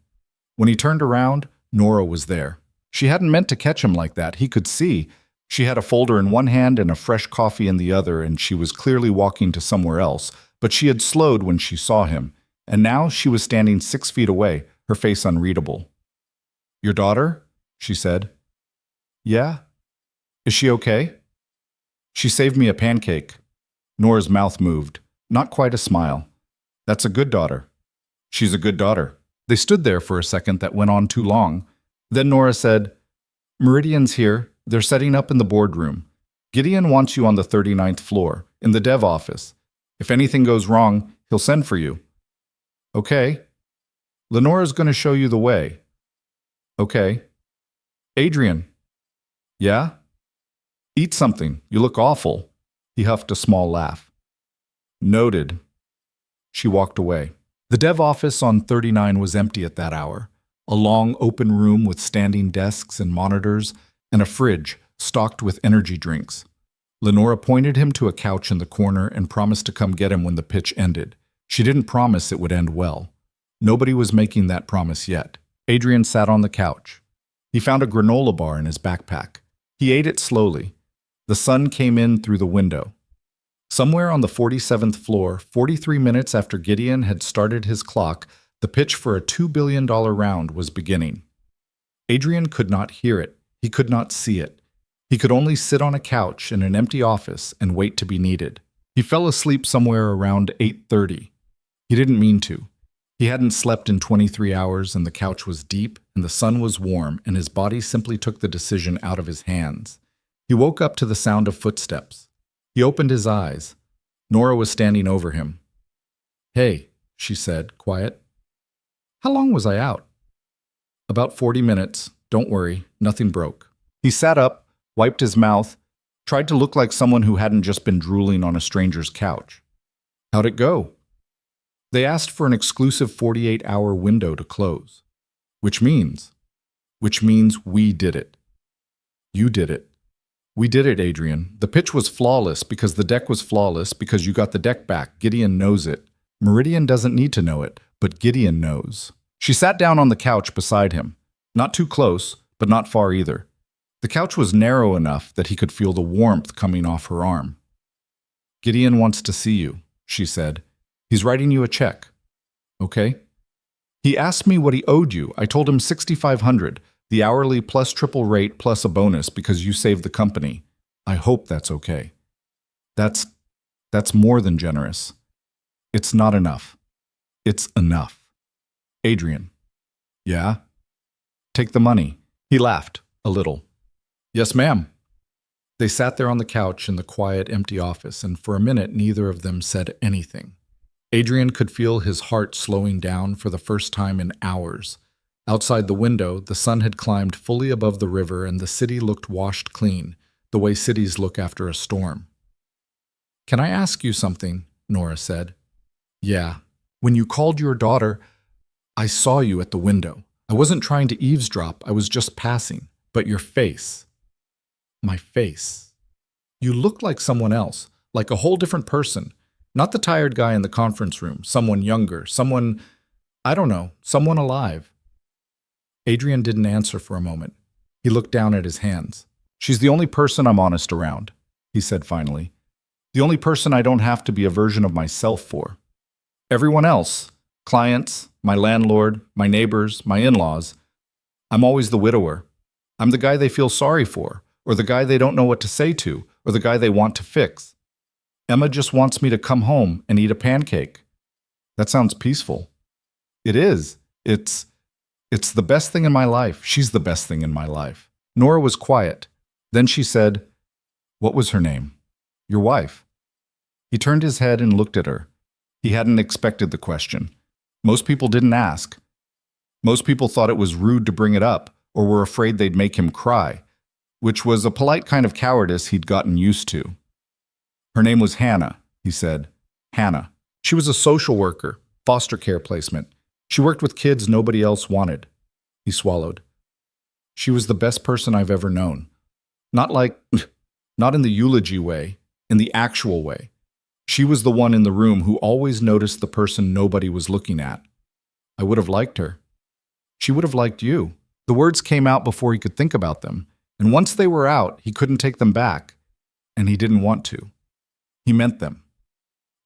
When he turned around, Nora was there. She hadn't meant to catch him like that. He could see. She had a folder in one hand and a fresh coffee in the other, and she was clearly walking to somewhere else, but she had slowed when she saw him, and now she was standing 6 feet away, her face unreadable. "Your daughter?" she said. "Yeah." "Is she okay?" "She saved me a pancake." Nora's mouth moved. Not quite a smile. "That's a good daughter." "She's a good daughter." They stood there for a second that went on too long. Then Nora said, "Meridian's here. They're setting up in the boardroom. Gideon wants you on the 39th floor, in the dev office. If anything goes wrong, he'll send for you." "Okay." "Lenora's going to show you the way." "Okay." "Adrian." "Yeah?" "Eat something. You look awful." He huffed a small laugh. "Noted." She walked away. The dev office on 39 was empty at that hour. A long open room with standing desks and monitors, and a fridge stocked with energy drinks. Lenora pointed him to a couch in the corner and promised to come get him when the pitch ended. She didn't promise it would end well. Nobody was making that promise yet. Adrian sat on the couch. He found a granola bar in his backpack. He ate it slowly. The sun came in through the window. Somewhere on the 47th floor, 43 minutes after Gideon had started his clock, the pitch for a $2 billion round was beginning. Adrian could not hear it. He could not see it. He could only sit on a couch in an empty office and wait to be needed. He fell asleep somewhere around 8:30. He didn't mean to. He hadn't slept in 23 hours, and the couch was deep, and the sun was warm, and his body simply took the decision out of his hands. He woke up to the sound of footsteps. He opened his eyes. Nora was standing over him. "Hey," she said, quiet. "How long was I out?" "About 40 minutes. Don't worry, nothing broke." He sat up, wiped his mouth, tried to look like someone who hadn't just been drooling on a stranger's couch. "How'd it go?" "They asked for an exclusive 48-hour window to close." Which means we did it. You did it. We did it, Adrian. The pitch was flawless because the deck was flawless because you got the deck back. Gideon knows it. Meridian doesn't need to know it, but Gideon knows. She sat down on the couch beside him. Not too close, but not far either. The couch was narrow enough that he could feel the warmth coming off her arm. "Gideon wants to see you," she said. "He's writing you a check." "Okay." "He asked me what he owed you. I told him $6,500. The hourly plus triple rate plus a bonus because you saved the company. I hope that's okay." That's more than generous. It's not enough. It's enough." "Adrian." "Yeah?" "Take the money." He laughed, a little. "Yes, ma'am." They sat there on the couch in the quiet, empty office, and for a minute neither of them said anything. Adrian could feel his heart slowing down for the first time in hours. Outside the window, the sun had climbed fully above the river and the city looked washed clean, the way cities look after a storm. "Can I ask you something?" Nora said. "Yeah. When you called your daughter, I saw you at the window. I wasn't trying to eavesdrop, I was just passing. But your face. My face. You looked like someone else, like a whole different person. Not the tired guy in the conference room, someone younger, someone, I don't know, someone alive." Adrian didn't answer for a moment. He looked down at his hands. "She's the only person I'm honest around," he said finally. "The only person I don't have to be a version of myself for. Everyone else, clients, my landlord, my neighbors, my in-laws, I'm always the widower. I'm the guy they feel sorry for, or the guy they don't know what to say to, or the guy they want to fix. Emma just wants me to come home and eat a pancake." That sounds peaceful. It is. It's the best thing in my life. She's the best thing in my life. Nora was quiet. Then she said, "What was her name?" "Your wife." He turned his head and looked at her. He hadn't expected the question. Most people didn't ask. Most people thought it was rude to bring it up, or were afraid they'd make him cry, which was a polite kind of cowardice he'd gotten used to. "Her name was Hannah," he said. "Hannah. She was a social worker, foster care placement. She worked with kids nobody else wanted." He swallowed. "She was the best person I've ever known. Not like, not in the eulogy way, in the actual way. She was the one in the room who always noticed the person nobody was looking at. I would have liked her. She would have liked you. The words came out before he could think about them, and once they were out, he couldn't take them back, and he didn't want to. He meant them.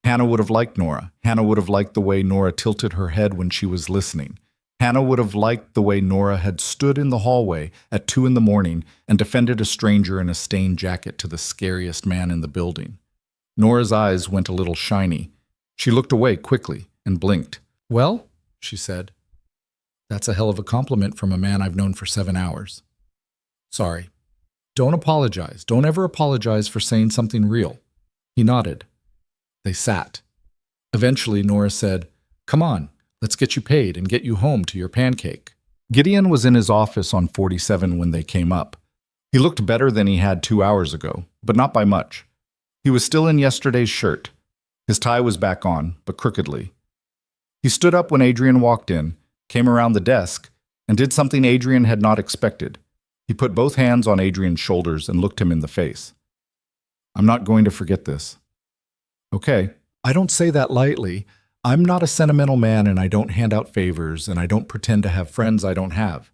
Hannah would have liked Nora. Hannah would have liked the way Nora tilted her head when she was listening. Hannah would have liked the way Nora had stood in the hallway at 2 a.m. and defended a stranger in a stained jacket to the scariest man in the building. Nora's eyes went a little shiny. She looked away quickly and blinked. "Well," she said, "that's a hell of a compliment from a man I've known for 7 hours. Sorry. Don't apologize. Don't ever apologize for saying something real." He nodded. They sat. Eventually, Nora said, "Come on, let's get you paid and get you home to your pancake." Gideon was in his office on 47 when they came up. He looked better than he had 2 hours ago, but not by much. He was still in yesterday's shirt. His tie was back on, but crookedly. He stood up when Adrian walked in, came around the desk, and did something Adrian had not expected. He put both hands on Adrian's shoulders and looked him in the face. "I'm not going to forget this." "Okay, I don't say that lightly. I'm not a sentimental man, and I don't hand out favors, and I don't pretend to have friends I don't have.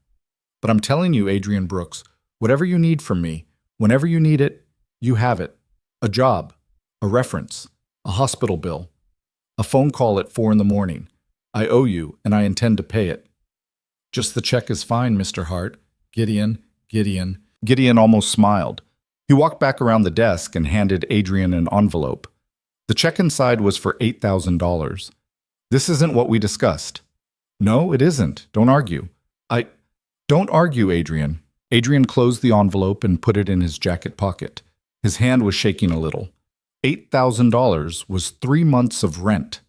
But I'm telling you, Adrian Brooks, whatever you need from me, whenever you need it, you have it. A job, a reference, a hospital bill, a phone call at 4 a.m. I owe you, and I intend to pay it." "Just the check is fine, Mr. Hart." Gideon almost smiled. He walked back around the desk and handed Adrian an envelope. The check inside was for $8,000. "This isn't what we discussed." "No, it isn't. Don't argue." Don't argue, Adrian." Adrian closed the envelope and put it in his jacket pocket. His hand was shaking a little. $8,000 was 3 months of rent.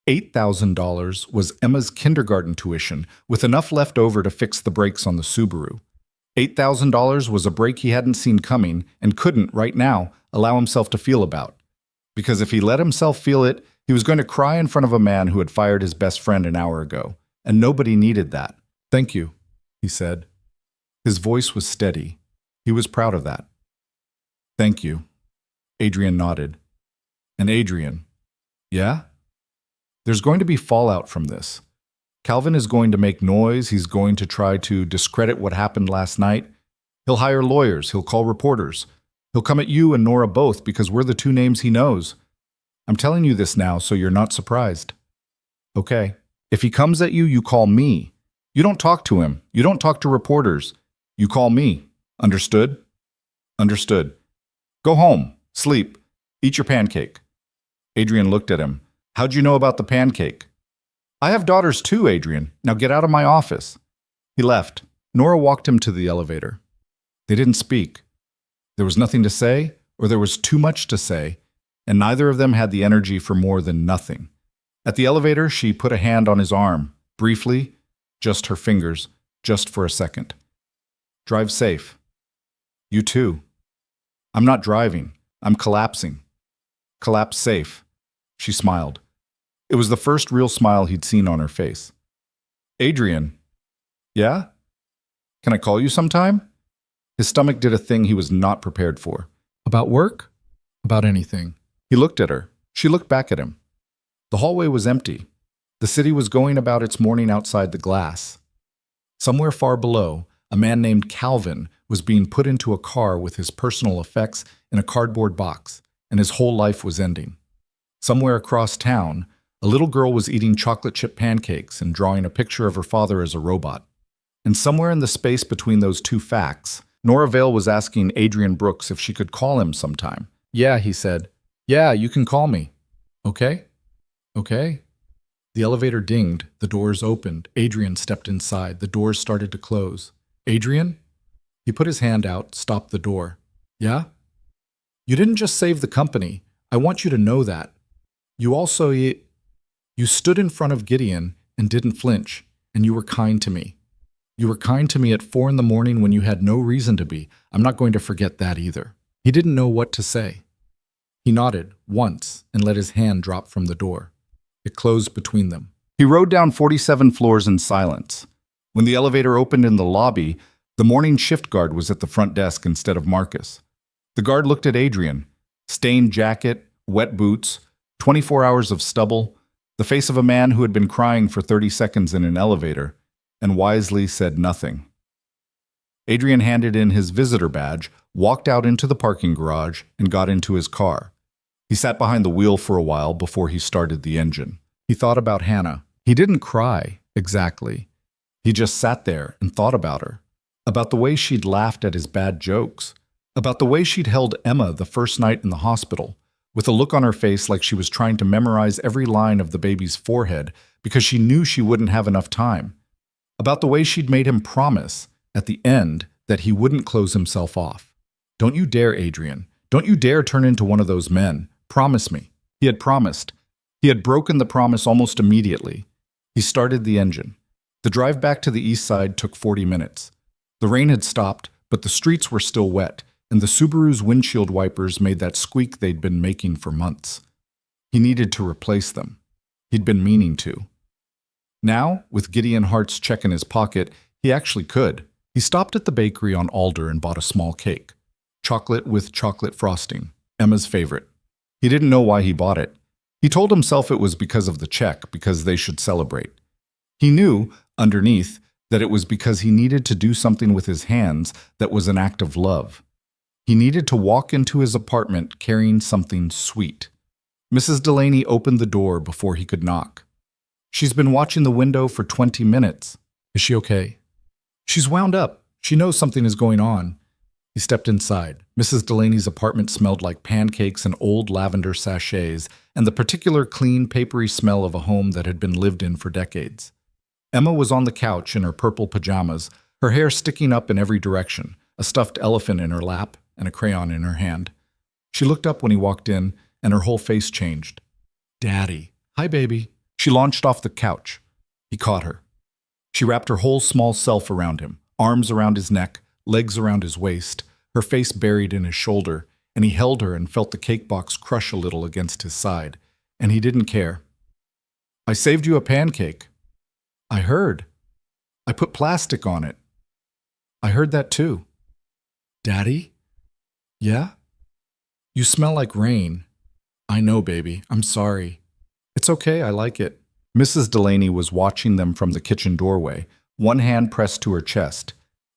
$8,000 was Emma's kindergarten tuition, with enough left over to fix the brakes on the Subaru. $8,000 was a break he hadn't seen coming and couldn't, right now, allow himself to feel about. Because if he let himself feel it, he was going to cry in front of a man who had fired his best friend an hour ago, and nobody needed that. "Thank you," he said. His voice was steady. He was proud of that. "Thank you." Adrian nodded. "And Adrian, yeah? There's going to be fallout from this. Calvin is going to make noise. He's going to try to discredit what happened last night. He'll hire lawyers. He'll call reporters. He'll come at you and Nora both because we're the 2 names he knows. I'm telling you this now so you're not surprised. Okay, if he comes at you, you call me. You don't talk to him. You don't talk to reporters. You call me. Understood?" "Understood. Go home. Sleep. Eat your pancake." Adrian looked at him. "How'd you know about the pancake?" "I have daughters too, Adrian. Now get out of my office." He left. Nora walked him to the elevator. They didn't speak. There was nothing to say, or there was too much to say, and neither of them had the energy for more than nothing. At the elevator, she put a hand on his arm, briefly, just her fingers, just for a second. "Drive safe." "You too." "I'm not driving. I'm collapsing." "Collapse safe." She smiled. It was the first real smile he'd seen on her face. "Adrian." "Yeah? Can I call you sometime?" His stomach did a thing he was not prepared for. "About work?" "About anything." He looked at her. She looked back at him. The hallway was empty. The city was going about its morning outside the glass. Somewhere far below, a man named Calvin was being put into a car with his personal effects in a cardboard box, and his whole life was ending. Somewhere across town, a little girl was eating chocolate chip pancakes and drawing a picture of her father as a robot. And somewhere in the space between those two facts, Nora Vale was asking Adrian Brooks if she could call him sometime. "Yeah," he said. "Yeah, you can call me." "Okay? Okay." The elevator dinged. The doors opened. Adrian stepped inside. The doors started to close. "Adrian?" He put his hand out, stopped the door. "Yeah?" "You didn't just save the company. I want you to know that. You also, you stood in front of Gideon and didn't flinch, and you were kind to me. You were kind to me at 4 a.m. when you had no reason to be. I'm not going to forget that either." He didn't know what to say. He nodded once and let his hand drop from the door. It closed between them. He rode down 47 floors in silence. When the elevator opened in the lobby, The morning shift guard was at the front desk instead of Marcus. The guard looked at Adrian. Stained jacket, wet boots, 24 hours of stubble, the face of a man who had been crying for 30 seconds in an elevator, and wisely said nothing. Adrian handed in his visitor badge, walked out into the parking garage, and got into his car. He sat behind the wheel for a while before he started the engine. He thought about Hannah. He didn't cry, exactly. He just sat there and thought about her. About the way she'd laughed at his bad jokes. About the way she'd held Emma the first night in the hospital, with a look on her face like she was trying to memorize every line of the baby's forehead because she knew she wouldn't have enough time. About the way she'd made him promise, at the end, that he wouldn't close himself off. Don't you dare, Adrian. Don't you dare turn into one of those men. Promise me. He had promised. He had broken the promise almost immediately. He started the engine. The drive back to the east side took 40 minutes. The rain had stopped, but the streets were still wet, and the Subaru's windshield wipers made that squeak they'd been making for months. He needed to replace them. He'd been meaning to. Now, with Gideon Hart's check in his pocket, he actually could. He stopped at the bakery on Alder and bought a small cake. Chocolate with chocolate frosting, Emma's favorite. He didn't know why he bought it. He told himself it was because of the check, because they should celebrate. He knew, underneath, that it was because he needed to do something with his hands that was an act of love. He needed to walk into his apartment carrying something sweet. Mrs. Delaney opened the door before he could knock. She's been watching the window for 20 minutes. Is she okay? She's wound up. She knows something is going on. He stepped inside. Mrs. Delaney's apartment smelled like pancakes and old lavender sachets, and the particular clean, papery smell of a home that had been lived in for decades. Emma was on the couch in her purple pajamas, her hair sticking up in every direction, a stuffed elephant in her lap and a crayon in her hand. She looked up when he walked in, and her whole face changed. Daddy. Hi, baby. She launched off the couch. He caught her. She wrapped her whole small self around him, arms around his neck, legs around his waist, her face buried in his shoulder, and he held her and felt the cake box crush a little against his side, and he didn't care. I saved you a pancake. I heard. I put plastic on it. I heard that too. Daddy? Yeah? You smell like rain. I know, baby. I'm sorry. It's okay, I like it. Mrs. Delaney was watching them from the kitchen doorway, one hand pressed to her chest.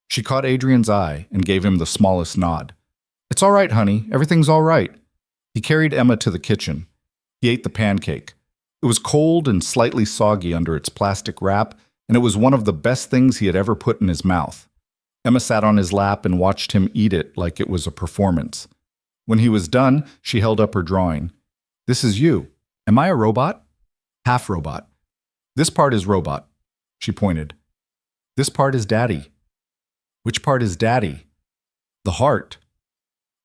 She caught Adrian's eye and gave him the smallest nod. It's all right, honey. Everything's all right. He carried Emma to the kitchen. He ate the pancake. It was cold and slightly soggy under its plastic wrap, and it was one of the best things he had ever put in his mouth. Emma sat on his lap and watched him eat it like it was a performance. When he was done, she held up her drawing. This is you. Am I a robot? Half robot. This part is robot. She pointed. This part is Daddy. Which part is Daddy? The heart.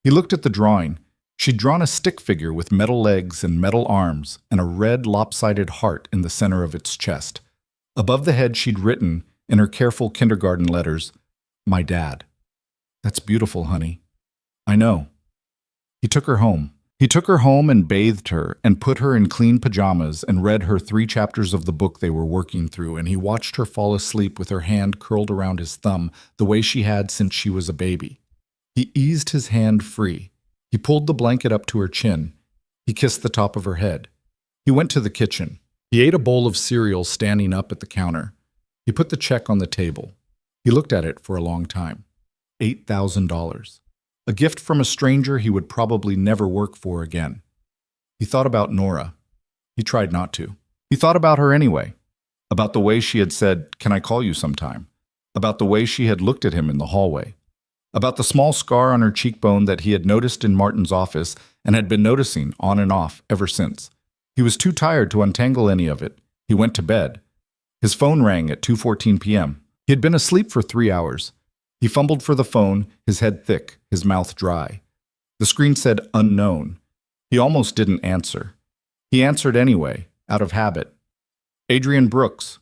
He looked at the drawing. She'd drawn a stick figure with metal legs and metal arms and a red lopsided heart in the center of its chest. Above the head she'd written, in her careful kindergarten letters, My dad. That's beautiful, honey. I know. He took her home. He took her home and bathed her and put her in clean pajamas and read her 3 chapters of the book they were working through, and he watched her fall asleep with her hand curled around his thumb the way she had since she was a baby. He eased his hand free. He pulled the blanket up to her chin. He kissed the top of her head. He went to the kitchen. He ate a bowl of cereal standing up at the counter. He put the check on the table. He looked at it for a long time. $8,000. A gift from a stranger he would probably never work for again. He thought about Nora. He tried not to. He thought about her anyway. About the way she had said, "Can I call you sometime?" About the way she had looked at him in the hallway. About the small scar on her cheekbone that he had noticed in Martin's office and had been noticing on and off ever since. He was too tired to untangle any of it. He went to bed. His phone rang at 2:14 p.m. He had been asleep for 3 hours. He fumbled for the phone, his head thick, his mouth dry. The screen said unknown. He almost didn't answer. He answered anyway, out of habit. Adrian Brooks.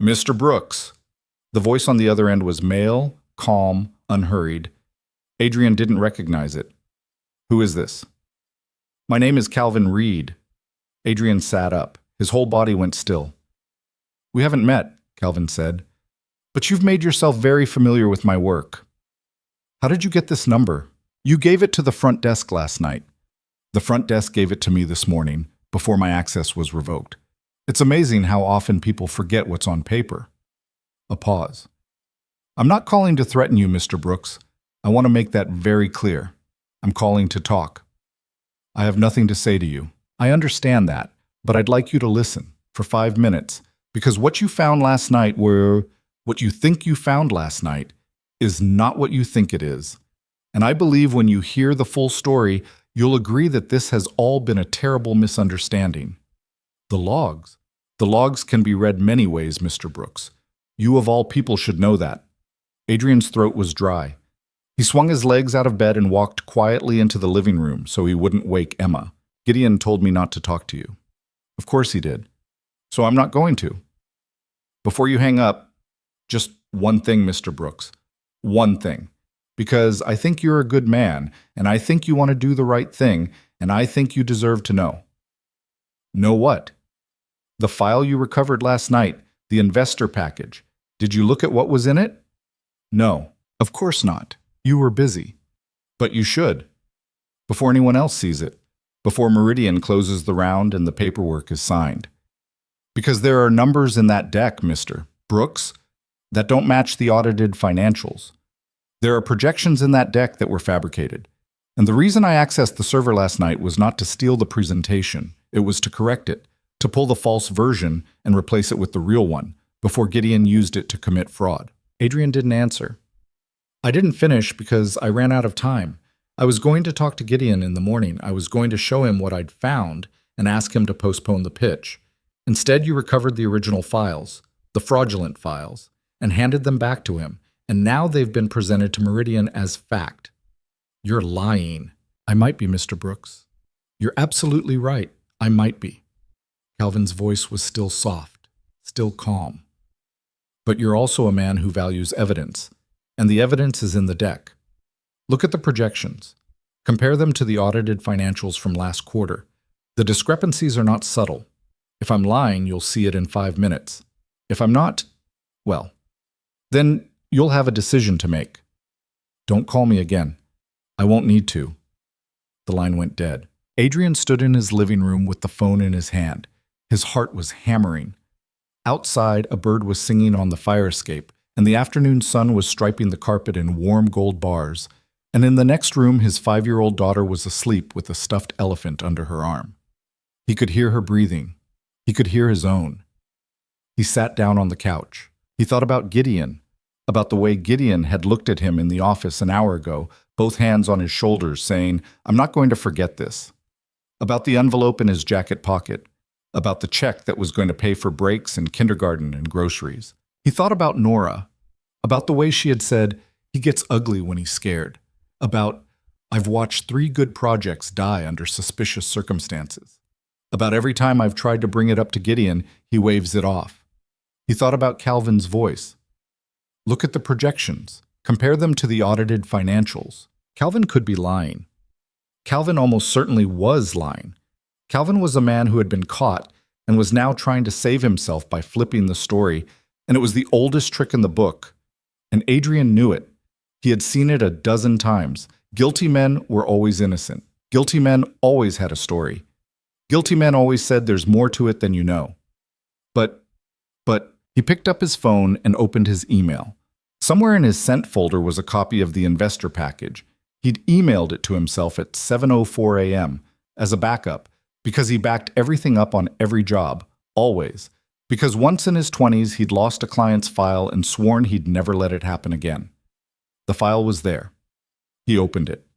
Mr. Brooks. The voice on the other end was male, calm, unhurried. Adrian didn't recognize it. Who is this? My name is Calvin Reed. Adrian sat up. His whole body went still. We haven't met, Calvin said. But you've made yourself very familiar with my work. How did you get this number? You gave it to the front desk last night. The front desk gave it to me this morning, before my access was revoked. It's amazing how often people forget what's on paper. A pause. I'm not calling to threaten you, Mr. Brooks. I want to make that very clear. I'm calling to talk. I have nothing to say to you. I understand that, but I'd like you to listen for 5 minutes, because what you found last night what you think you found last night is not what you think it is. And I believe when you hear the full story, you'll agree that this has all been a terrible misunderstanding. The logs. The logs can be read many ways, Mr. Brooks. You of all people should know that. Adrian's throat was dry. He swung his legs out of bed and walked quietly into the living room so he wouldn't wake Emma. Gideon told me not to talk to you. Of course he did. So I'm not going to. Before you hang up, just one thing, Mr. Brooks. One thing. Because I think you're a good man, and I think you want to do the right thing, and I think you deserve to know. Know what? The file you recovered last night, the investor package. Did you look at what was in it? No, of course not. You were busy. But you should. Before anyone else sees it. Before Meridian closes the round and the paperwork is signed. Because there are numbers in that deck, Mr. Brooks, that don't match the audited financials. There are projections in that deck that were fabricated. And the reason I accessed the server last night was not to steal the presentation. It was to correct it, to pull the false version and replace it with the real one, before Gideon used it to commit fraud. Adrian didn't answer. I didn't finish because I ran out of time. I was going to talk to Gideon in the morning. I was going to show him what I'd found and ask him to postpone the pitch. Instead, you recovered the original files, the fraudulent files, and handed them back to him. And now they've been presented to Meridian as fact. You're lying. I might be, Mr. Brooks. You're absolutely right. I might be. Calvin's voice was still soft, still calm. But you're also a man who values evidence, and the evidence is in the deck. Look at the projections. Compare them to the audited financials from last quarter. The discrepancies are not subtle. If I'm lying, you'll see it in 5 minutes. If I'm not, well, then you'll have a decision to make. Don't call me again. I won't need to. The line went dead. Adrian stood in his living room with the phone in his hand. His heart was hammering. Outside, a bird was singing on the fire escape, and the afternoon sun was striping the carpet in warm gold bars. And in the next room, his 5-year-old daughter was asleep with a stuffed elephant under her arm. He could hear her breathing. He could hear his own. He sat down on the couch. He thought about Gideon, about the way Gideon had looked at him in the office an hour ago, both hands on his shoulders, saying, "I'm not going to forget this." About the envelope in his jacket pocket, about the check that was going to pay for breaks in kindergarten and groceries. He thought about Nora, about the way she had said, "He gets ugly when he's scared," about, "I've watched 3 good projects die under suspicious circumstances," about every time I've tried to bring it up to Gideon, he waves it off. He thought about Calvin's voice. Look at the projections. Compare them to the audited financials. Calvin could be lying. Calvin almost certainly was lying. Calvin was a man who had been caught and was now trying to save himself by flipping the story, and it was the oldest trick in the book. And Adrian knew it. He had seen it a dozen times. Guilty men were always innocent. Guilty men always had a story. Guilty men always said there's more to it than you know. But he picked up his phone and opened his email. Somewhere in his sent folder was a copy of the investor package. He'd emailed it to himself at 7:04 a.m. as a backup, because he backed everything up on every job, always. Because once in his 20s, he'd lost a client's file and sworn he'd never let it happen again. The file was there. He opened it.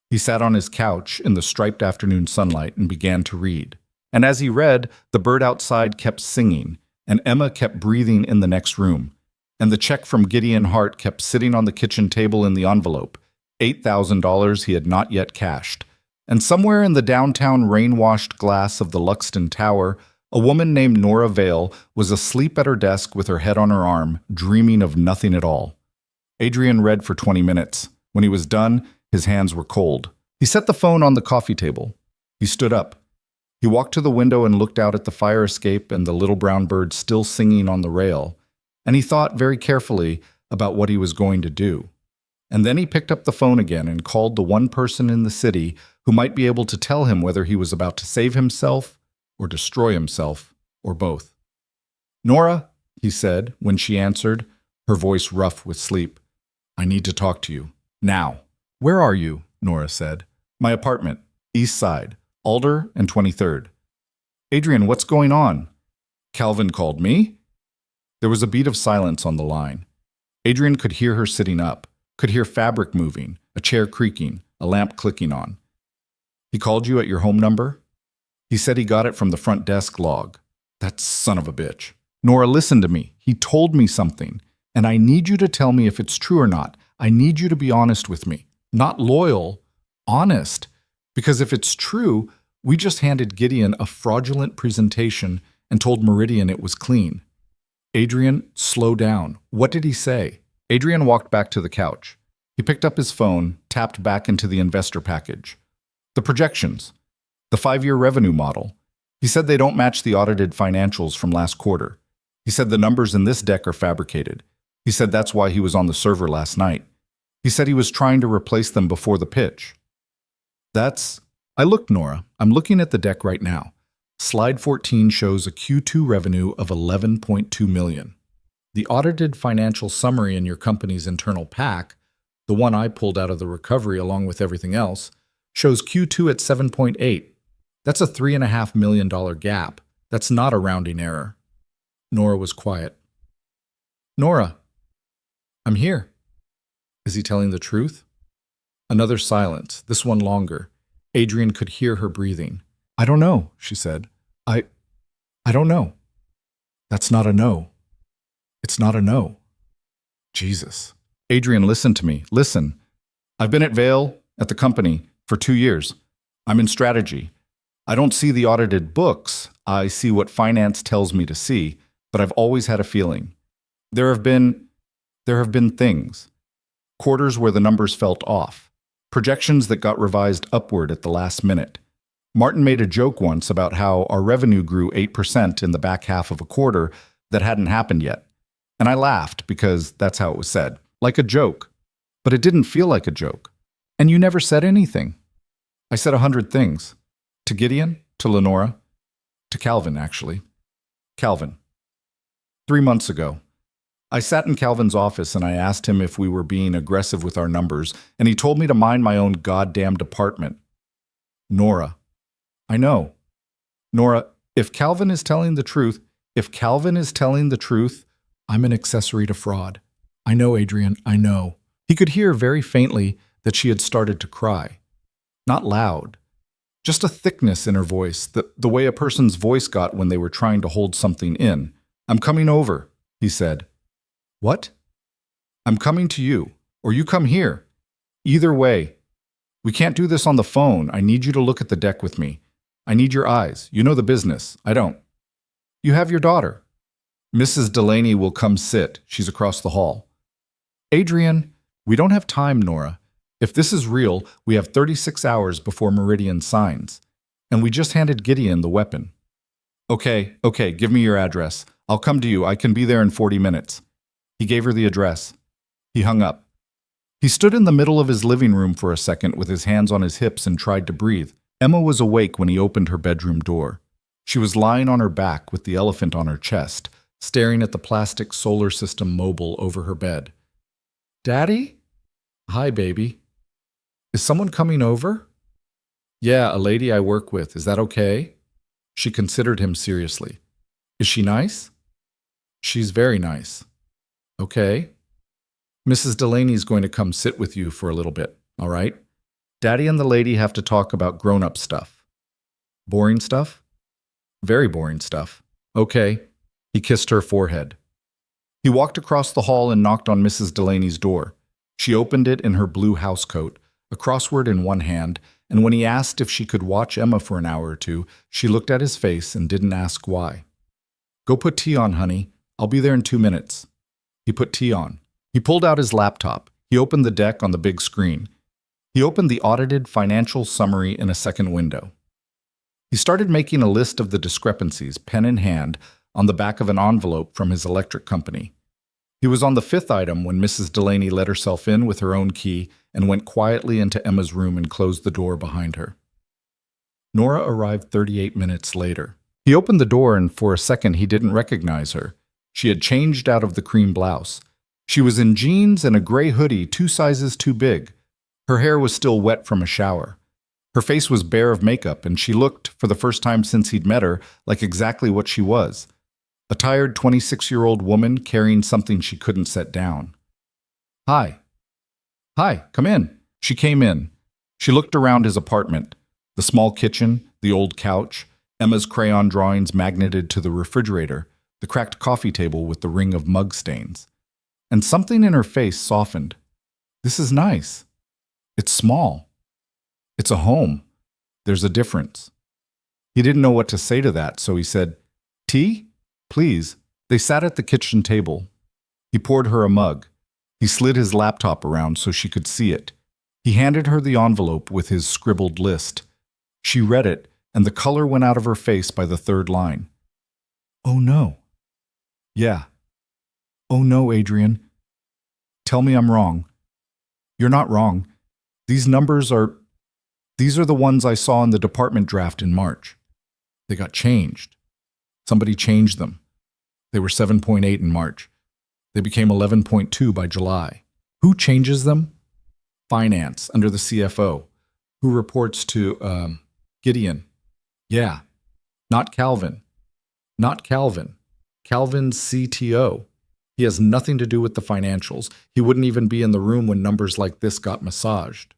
He sat on his couch in the striped afternoon sunlight and began to read. And as he read, the bird outside kept singing, and Emma kept breathing in the next room. And the check from Gideon Hart kept sitting on the kitchen table in the envelope, $8,000 he had not yet cashed. And somewhere in the downtown rain-washed glass of the Luxton Tower, a woman named Nora Vale was asleep at her desk with her head on her arm, dreaming of nothing at all. Adrian read for 20 minutes. When he was done, his hands were cold. He set the phone on the coffee table. He stood up. He walked to the window and looked out at the fire escape and the little brown bird still singing on the rail. and he thought very carefully about what he was going to do. And then he picked up the phone again and called the one person in the city who might be able to tell him whether he was about to save himself or destroy himself, or both. "Nora," he said when she answered, her voice rough with sleep. "I need to talk to you. Now." "Where are you?" Nora said. "My apartment, East Side, Alder and 23rd. "Adrian, what's going on?" "Calvin called me?" There was a beat of silence on the line. Adrian could hear her sitting up, could hear fabric moving, a chair creaking, a lamp clicking on. "He called you at your home number?" "He said he got it from the front desk log." "That son of a bitch." "Nora, listen to me. He told me something, and I need you to tell me if it's true or not. I need you to be honest with me. Not loyal, honest. Because if it's true, we just handed Gideon a fraudulent presentation and told Meridian it was clean." "Adrian, slow down. What did he say?" Adrian walked back to the couch. He picked up his phone, tapped back into the investor package. "The projections. The 5-year revenue model. He said they don't match the audited financials from last quarter. He said the numbers in this deck are fabricated. He said that's why he was on the server last night. He said he was trying to replace them before the pitch." I looked, Nora. I'm looking at the deck right now. Slide 14 shows a Q2 revenue of $11.2 million. The audited financial summary in your company's internal pack, the one I pulled out of the recovery along with everything else, shows Q2 at 7.8. That's a $3.5 million gap. That's not a rounding error. Nora was quiet. "Nora, I'm here." Is he telling the truth? Another silence, this one longer. Adrian could hear her breathing. "I don't know," she said. I don't know." "That's not a no. It's not a no." Jesus. "Adrian, listen to me. Listen. I've been at Vail, at the company, for 2 years. I'm in strategy. I don't see the audited books. I see what finance tells me to see, but I've always had a feeling. There have been things. Quarters where the numbers felt off. Projections that got revised upward at the last minute. Martin made a joke once about how our revenue grew 8% in the back half of a quarter that hadn't happened yet. And I laughed because that's how it was said. Like a joke. But it didn't feel like a joke. And you never said anything." "I said 100 things. To Gideon, to Lenora, to Calvin, actually. Calvin. 3 months ago. I sat in Calvin's office and I asked him if we were being aggressive with our numbers, and he told me to mind my own goddamn department." "Nora. I know. Nora, if Calvin is telling the truth, I'm an accessory to fraud. I know, Adrian, I know." He could hear very faintly that she had started to cry. Not loud. Just a thickness in her voice, the way a person's voice got when they were trying to hold something in. "I'm coming over," he said. "What?" "I'm coming to you, or you come here. Either way. We can't do this on the phone. I need you to look at the deck with me. I need your eyes. You know the business. I don't. You have your daughter. Mrs. Delaney will come sit. She's across the hall." "Adrian, we don't have time, Nora. If this is real, we have 36 hours before Meridian signs. And we just handed Gideon the weapon." Okay, give me your address. I'll come to you. I can be there in 40 minutes. He gave her the address. He hung up. He stood in the middle of his living room for a second with his hands on his hips and tried to breathe. Emma was awake when he opened her bedroom door. She was lying on her back with the elephant on her chest, staring at the plastic solar system mobile over her bed. "Daddy?" "Hi, baby." "Is someone coming over?" "Yeah, a lady I work with. Is that okay?" She considered him seriously. "Is she nice?" "She's very nice." "Okay. Mrs. Delaney's going to come sit with you for a little bit, all right? Daddy and the lady have to talk about grown-up stuff." "Boring stuff?" "Very boring stuff." "Okay." He kissed her forehead. He walked across the hall and knocked on Mrs. Delaney's door. She opened it in her blue housecoat, a crossword in one hand, and when he asked if she could watch Emma for an hour or two, she looked at his face and didn't ask why. "Go put tea on, honey. I'll be there in 2 minutes." He put tea on. He pulled out his laptop. He opened the deck on the big screen. He opened the audited financial summary in a second window. He started making a list of the discrepancies, pen in hand, on the back of an envelope from his electric company. He was on the fifth item when Mrs. Delaney let herself in with her own key and went quietly into Emma's room and closed the door behind her. Nora arrived 38 minutes later. He opened the door and for a second he didn't recognize her. She had changed out of the cream blouse. She was in jeans and a gray hoodie 2 sizes too big. Her hair was still wet from a shower. Her face was bare of makeup and she looked, for the first time since he'd met her, like exactly what she was. A tired 26-year-old woman carrying something she couldn't set down. "Hi. Hi, come in." She came in. She looked around his apartment. The small kitchen, the old couch, Emma's crayon drawings magneted to the refrigerator, the cracked coffee table with the ring of mug stains. And something in her face softened. This is nice. It's small. It's a home. There's a difference. He didn't know what to say to that, so he said, "Tea? Please." They sat at the kitchen table. He poured her a mug. He slid his laptop around so she could see it. He handed her the envelope with his scribbled list. She read it, and the color went out of her face by the third line. "Oh no." "Yeah. Oh no, Adrian. Tell me I'm wrong." "You're not wrong. These are the ones I saw in the department draft in March. They got changed. Somebody changed them. They were 7.8 in March. They became 11.2 by July. Who changes them? Finance, under the CFO. Who reports to, Gideon. Yeah. Not Calvin. Not Calvin. Calvin's CTO. He has nothing to do with the financials. He wouldn't even be in the room when numbers like this got massaged."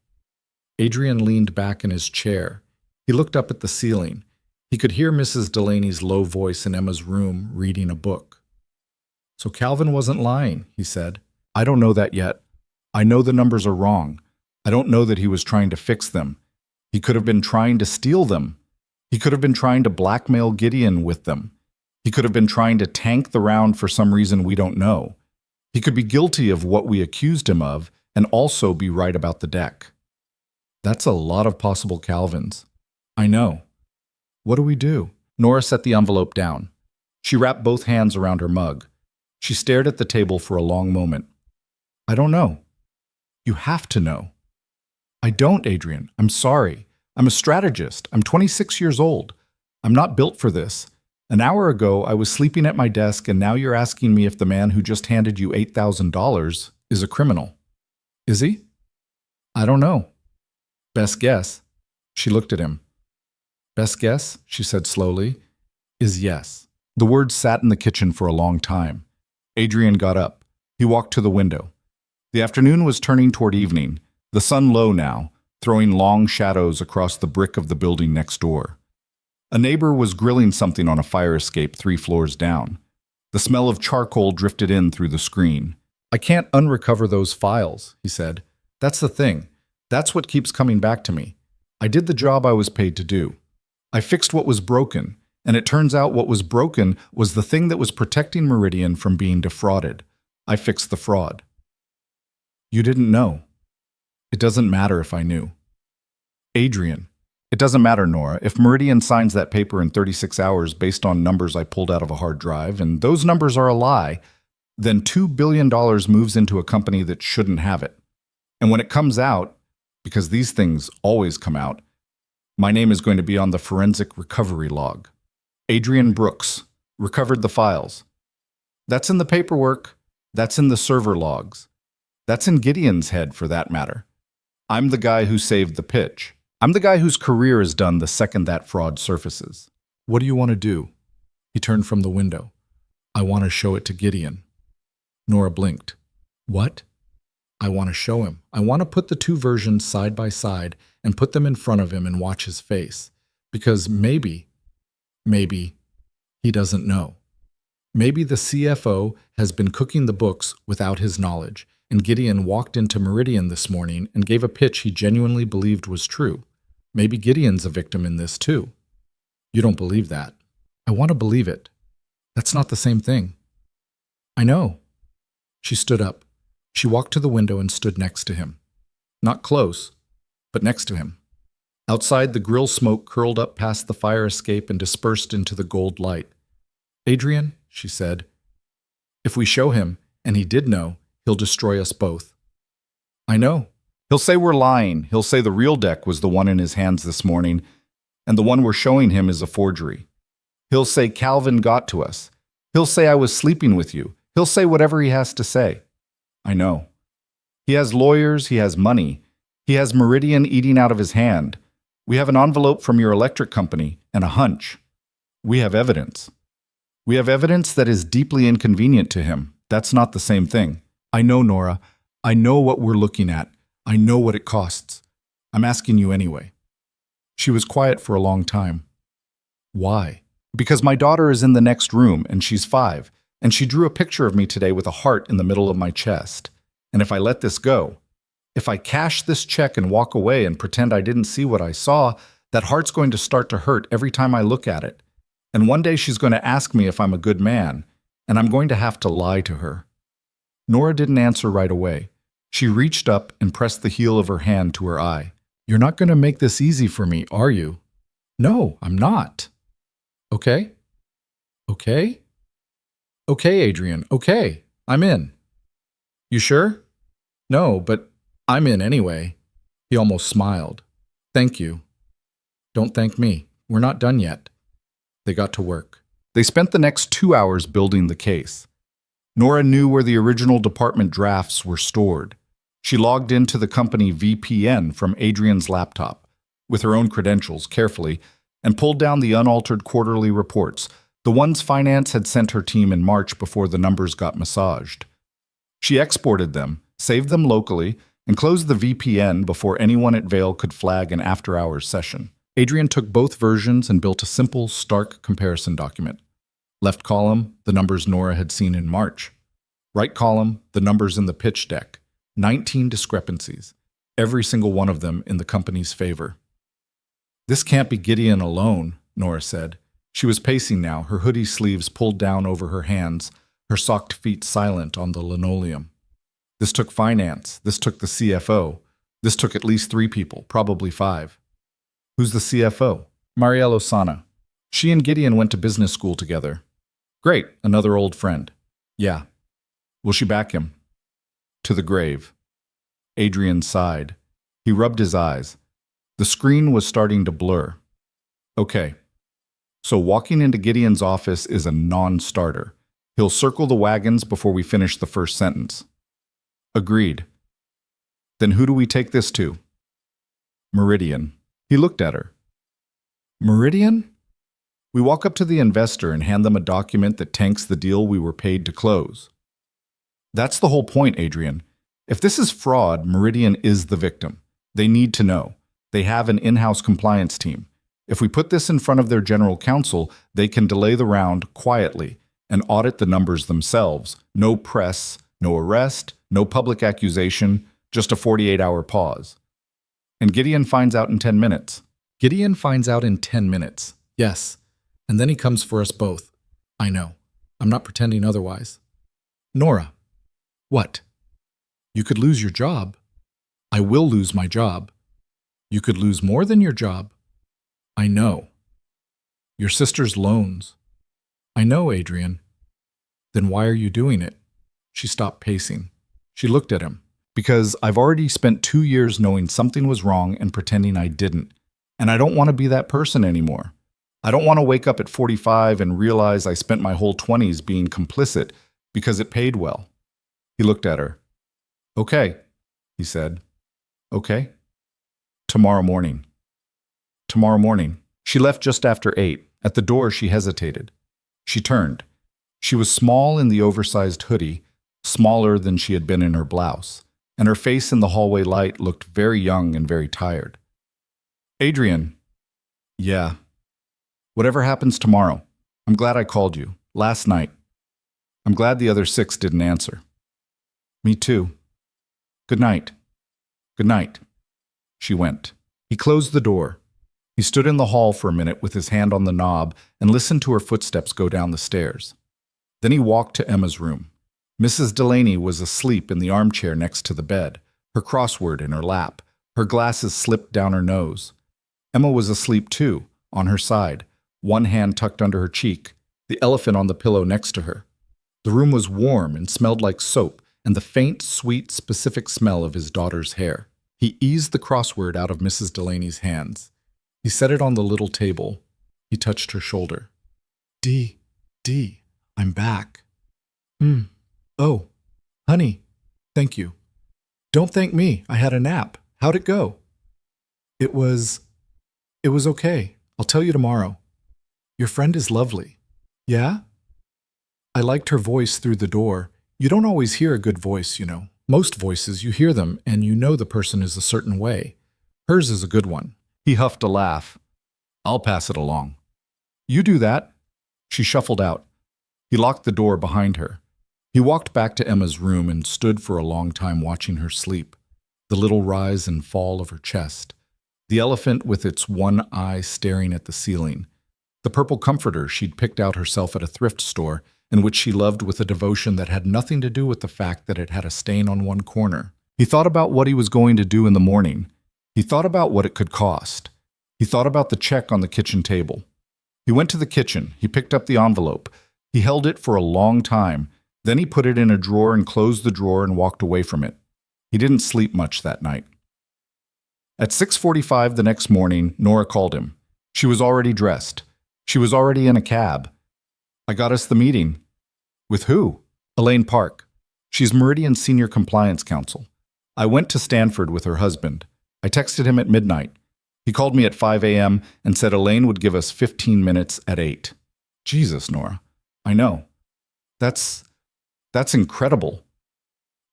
Adrian leaned back in his chair. He looked up at the ceiling. He could hear Mrs. Delaney's low voice in Emma's room reading a book. "So Calvin wasn't lying," he said. "I don't know that yet. I know the numbers are wrong. I don't know that he was trying to fix them. He could have been trying to steal them. He could have been trying to blackmail Gideon with them. He could have been trying to tank the round for some reason we don't know. He could be guilty of what we accused him of and also be right about the deck." That's a lot of possible Calvins. "I know. What do we do?" Nora set the envelope down. She wrapped both hands around her mug. She stared at the table for a long moment. "I don't know." "You have to know." "I don't, Adrian. I'm sorry. I'm a strategist. I'm 26 years old. I'm not built for this. An hour ago, I was sleeping at my desk, and now you're asking me if the man who just handed you $8,000 is a criminal. Is he?" "I don't know." "Best guess." She looked at him. "Best guess," she said slowly, "is yes." The words sat in the kitchen for a long time. Adrian got up. He walked to the window. The afternoon was turning toward evening, the sun low now, throwing long shadows across the brick of the building next door. A neighbor was grilling something on a fire escape 3 floors down. The smell of charcoal drifted in through the screen. "I can't unrecover those files," he said. "That's the thing. That's what keeps coming back to me. I did the job I was paid to do. I fixed what was broken, and it turns out what was broken was the thing that was protecting Meridian from being defrauded. I fixed the fraud." "You didn't know." "It doesn't matter if I knew." "Adrian, it doesn't matter, Nora. If Meridian signs that paper in 36 hours based on numbers I pulled out of a hard drive, and those numbers are a lie, then $2 billion moves into a company that shouldn't have it. And when it comes out, because these things always come out, my name is going to be on the forensic recovery log. Adrian Brooks recovered the files. That's in the paperwork. That's in the server logs. That's in Gideon's head, for that matter. I'm the guy who saved the pitch. I'm the guy whose career is done the second that fraud surfaces. What do you want to do?" He turned from the window. "I want to show it to Gideon." Nora blinked. "What?" "I want to show him. I want to put the 2 versions side by side and put them in front of him and watch his face. Because maybe, he doesn't know. Maybe the CFO has been cooking the books without his knowledge, and Gideon walked into Meridian this morning and gave a pitch he genuinely believed was true. Maybe Gideon's a victim in this too." "You don't believe that." "I want to believe it. That's not the same thing." "I know." She stood up. She walked to the window and stood next to him. Not close, but next to him. Outside, the grill smoke curled up past the fire escape and dispersed into the gold light. "Adrian," she said, "if we show him, and he did know, he'll destroy us both. I know. He'll say we're lying. He'll say the real deck was the one in his hands this morning, and the one we're showing him is a forgery. He'll say Calvin got to us. He'll say I was sleeping with you. He'll say whatever he has to say. I know. He has lawyers, he has money. He has Meridian eating out of his hand. We have an envelope from your electric company and a hunch. We have evidence. We have evidence that is deeply inconvenient to him. That's not the same thing. I know, Nora. I know what we're looking at. I know what it costs. I'm asking you anyway. She was quiet for a long time. Why? Because my daughter is in the next room and she's 5, and she drew a picture of me today with a heart in the middle of my chest. And if I let this go, if I cash this check and walk away and pretend I didn't see what I saw, that heart's going to start to hurt every time I look at it. And one day she's going to ask me if I'm a good man, and I'm going to have to lie to her. Nora didn't answer right away. She reached up and pressed the heel of her hand to her eye. You're not going to make this easy for me, are you? No, I'm not. Okay? Okay? Okay, Adrian, okay. I'm in. You sure? No, but I'm in anyway. He almost smiled. Thank you. Don't thank me. We're not done yet. They got to work. They spent the next 2 hours building the case. Nora knew where the original department drafts were stored. She logged into the company VPN from Adrian's laptop, with her own credentials carefully, and pulled down the unaltered quarterly reports, the ones finance had sent her team in March before the numbers got massaged. She exported them, saved them locally, and closed the VPN before anyone at Vail could flag an after-hours session. Adrian took both versions and built a simple, stark comparison document. Left column, the numbers Nora had seen in March. Right column, the numbers in the pitch deck. 19 discrepancies, every single one of them in the company's favor. This can't be Gideon alone, Nora said. She was pacing now, her hoodie sleeves pulled down over her hands, her socked feet silent on the linoleum. This took finance, this took the CFO, this took at least 3 people, probably 5. Who's the CFO? Marielle Osana. She and Gideon went to business school together. Great, another old friend. Yeah. Will she back him? To the grave. Adrian sighed. He rubbed his eyes. The screen was starting to blur. Okay. So walking into Gideon's office is a non-starter. He'll circle the wagons before we finish the first sentence. Agreed. Then who do we take this to? Meridian. He looked at her. Meridian? We walk up to the investor and hand them a document that tanks the deal we were paid to close. That's the whole point, Adrian. If this is fraud, Meridian is the victim. They need to know. They have an in-house compliance team. If we put this in front of their general counsel, they can delay the round quietly and audit the numbers themselves. No press, no arrest, no public accusation, just a 48-hour pause. And Gideon finds out in 10 minutes. Gideon finds out in 10 minutes. Yes. And then he comes for us both. I know. I'm not pretending otherwise. Nora. What? You could lose your job. I will lose my job. You could lose more than your job. I know. Your sister's loans. I know, Adrian. Then why are you doing it? She stopped pacing. She looked at him. Because I've already spent 2 years knowing something was wrong and pretending I didn't. And I don't want to be that person anymore. I don't want to wake up at 45 and realize I spent my whole 20s being complicit because it paid well. He looked at her. Okay, he said. Okay. Tomorrow morning. Tomorrow morning. She left just after 8. At the door, she hesitated. She turned. She was small in the oversized hoodie, smaller than she had been in her blouse, and her face in the hallway light looked very young and very tired. Adrian. Yeah. Whatever happens tomorrow. I'm glad I called you. Last night. I'm glad the other 6 didn't answer. Me too. Good night. Good night. She went. He closed the door. He stood in the hall for a minute with his hand on the knob and listened to her footsteps go down the stairs. Then he walked to Emma's room. Mrs. Delaney was asleep in the armchair next to the bed, her crossword in her lap, her glasses slipped down her nose. Emma was asleep too, on her side, one hand tucked under her cheek, the elephant on the pillow next to her. The room was warm and smelled like soap and the faint, sweet, specific smell of his daughter's hair. He eased the crossword out of Mrs. Delaney's hands. He set it on the little table. He touched her shoulder. Dee, I'm back. Oh, honey, thank you. Don't thank me. I had a nap. How'd it go? It was okay. I'll tell you tomorrow. Your friend is lovely. Yeah? I liked her voice through the door. You don't always hear a good voice, you know. Most voices, you hear them and you know the person is a certain way. Hers is a good one. He huffed a laugh. I'll pass it along. You do that. She shuffled out. He locked the door behind her. He walked back to Emma's room and stood for a long time watching her sleep. The little rise and fall of her chest. The elephant with its one eye staring at the ceiling. The purple comforter she'd picked out herself at a thrift store and which she loved with a devotion that had nothing to do with the fact that it had a stain on one corner. He thought about what he was going to do in the morning. He thought about what it could cost. He thought about the check on the kitchen table. He went to the kitchen. He picked up the envelope. He held it for a long time. Then he put it in a drawer and closed the drawer and walked away from it. He didn't sleep much that night. At 6:45 the next morning, Nora called him. She was already dressed. She was already in a cab. I got us the meeting. With who? Elaine Park. She's Meridian's senior compliance counsel. I went to Stanford with her husband. I texted him at midnight. He called me at 5 a.m. and said Elaine would give us 15 minutes at 8. Jesus, Nora. I know. That's incredible.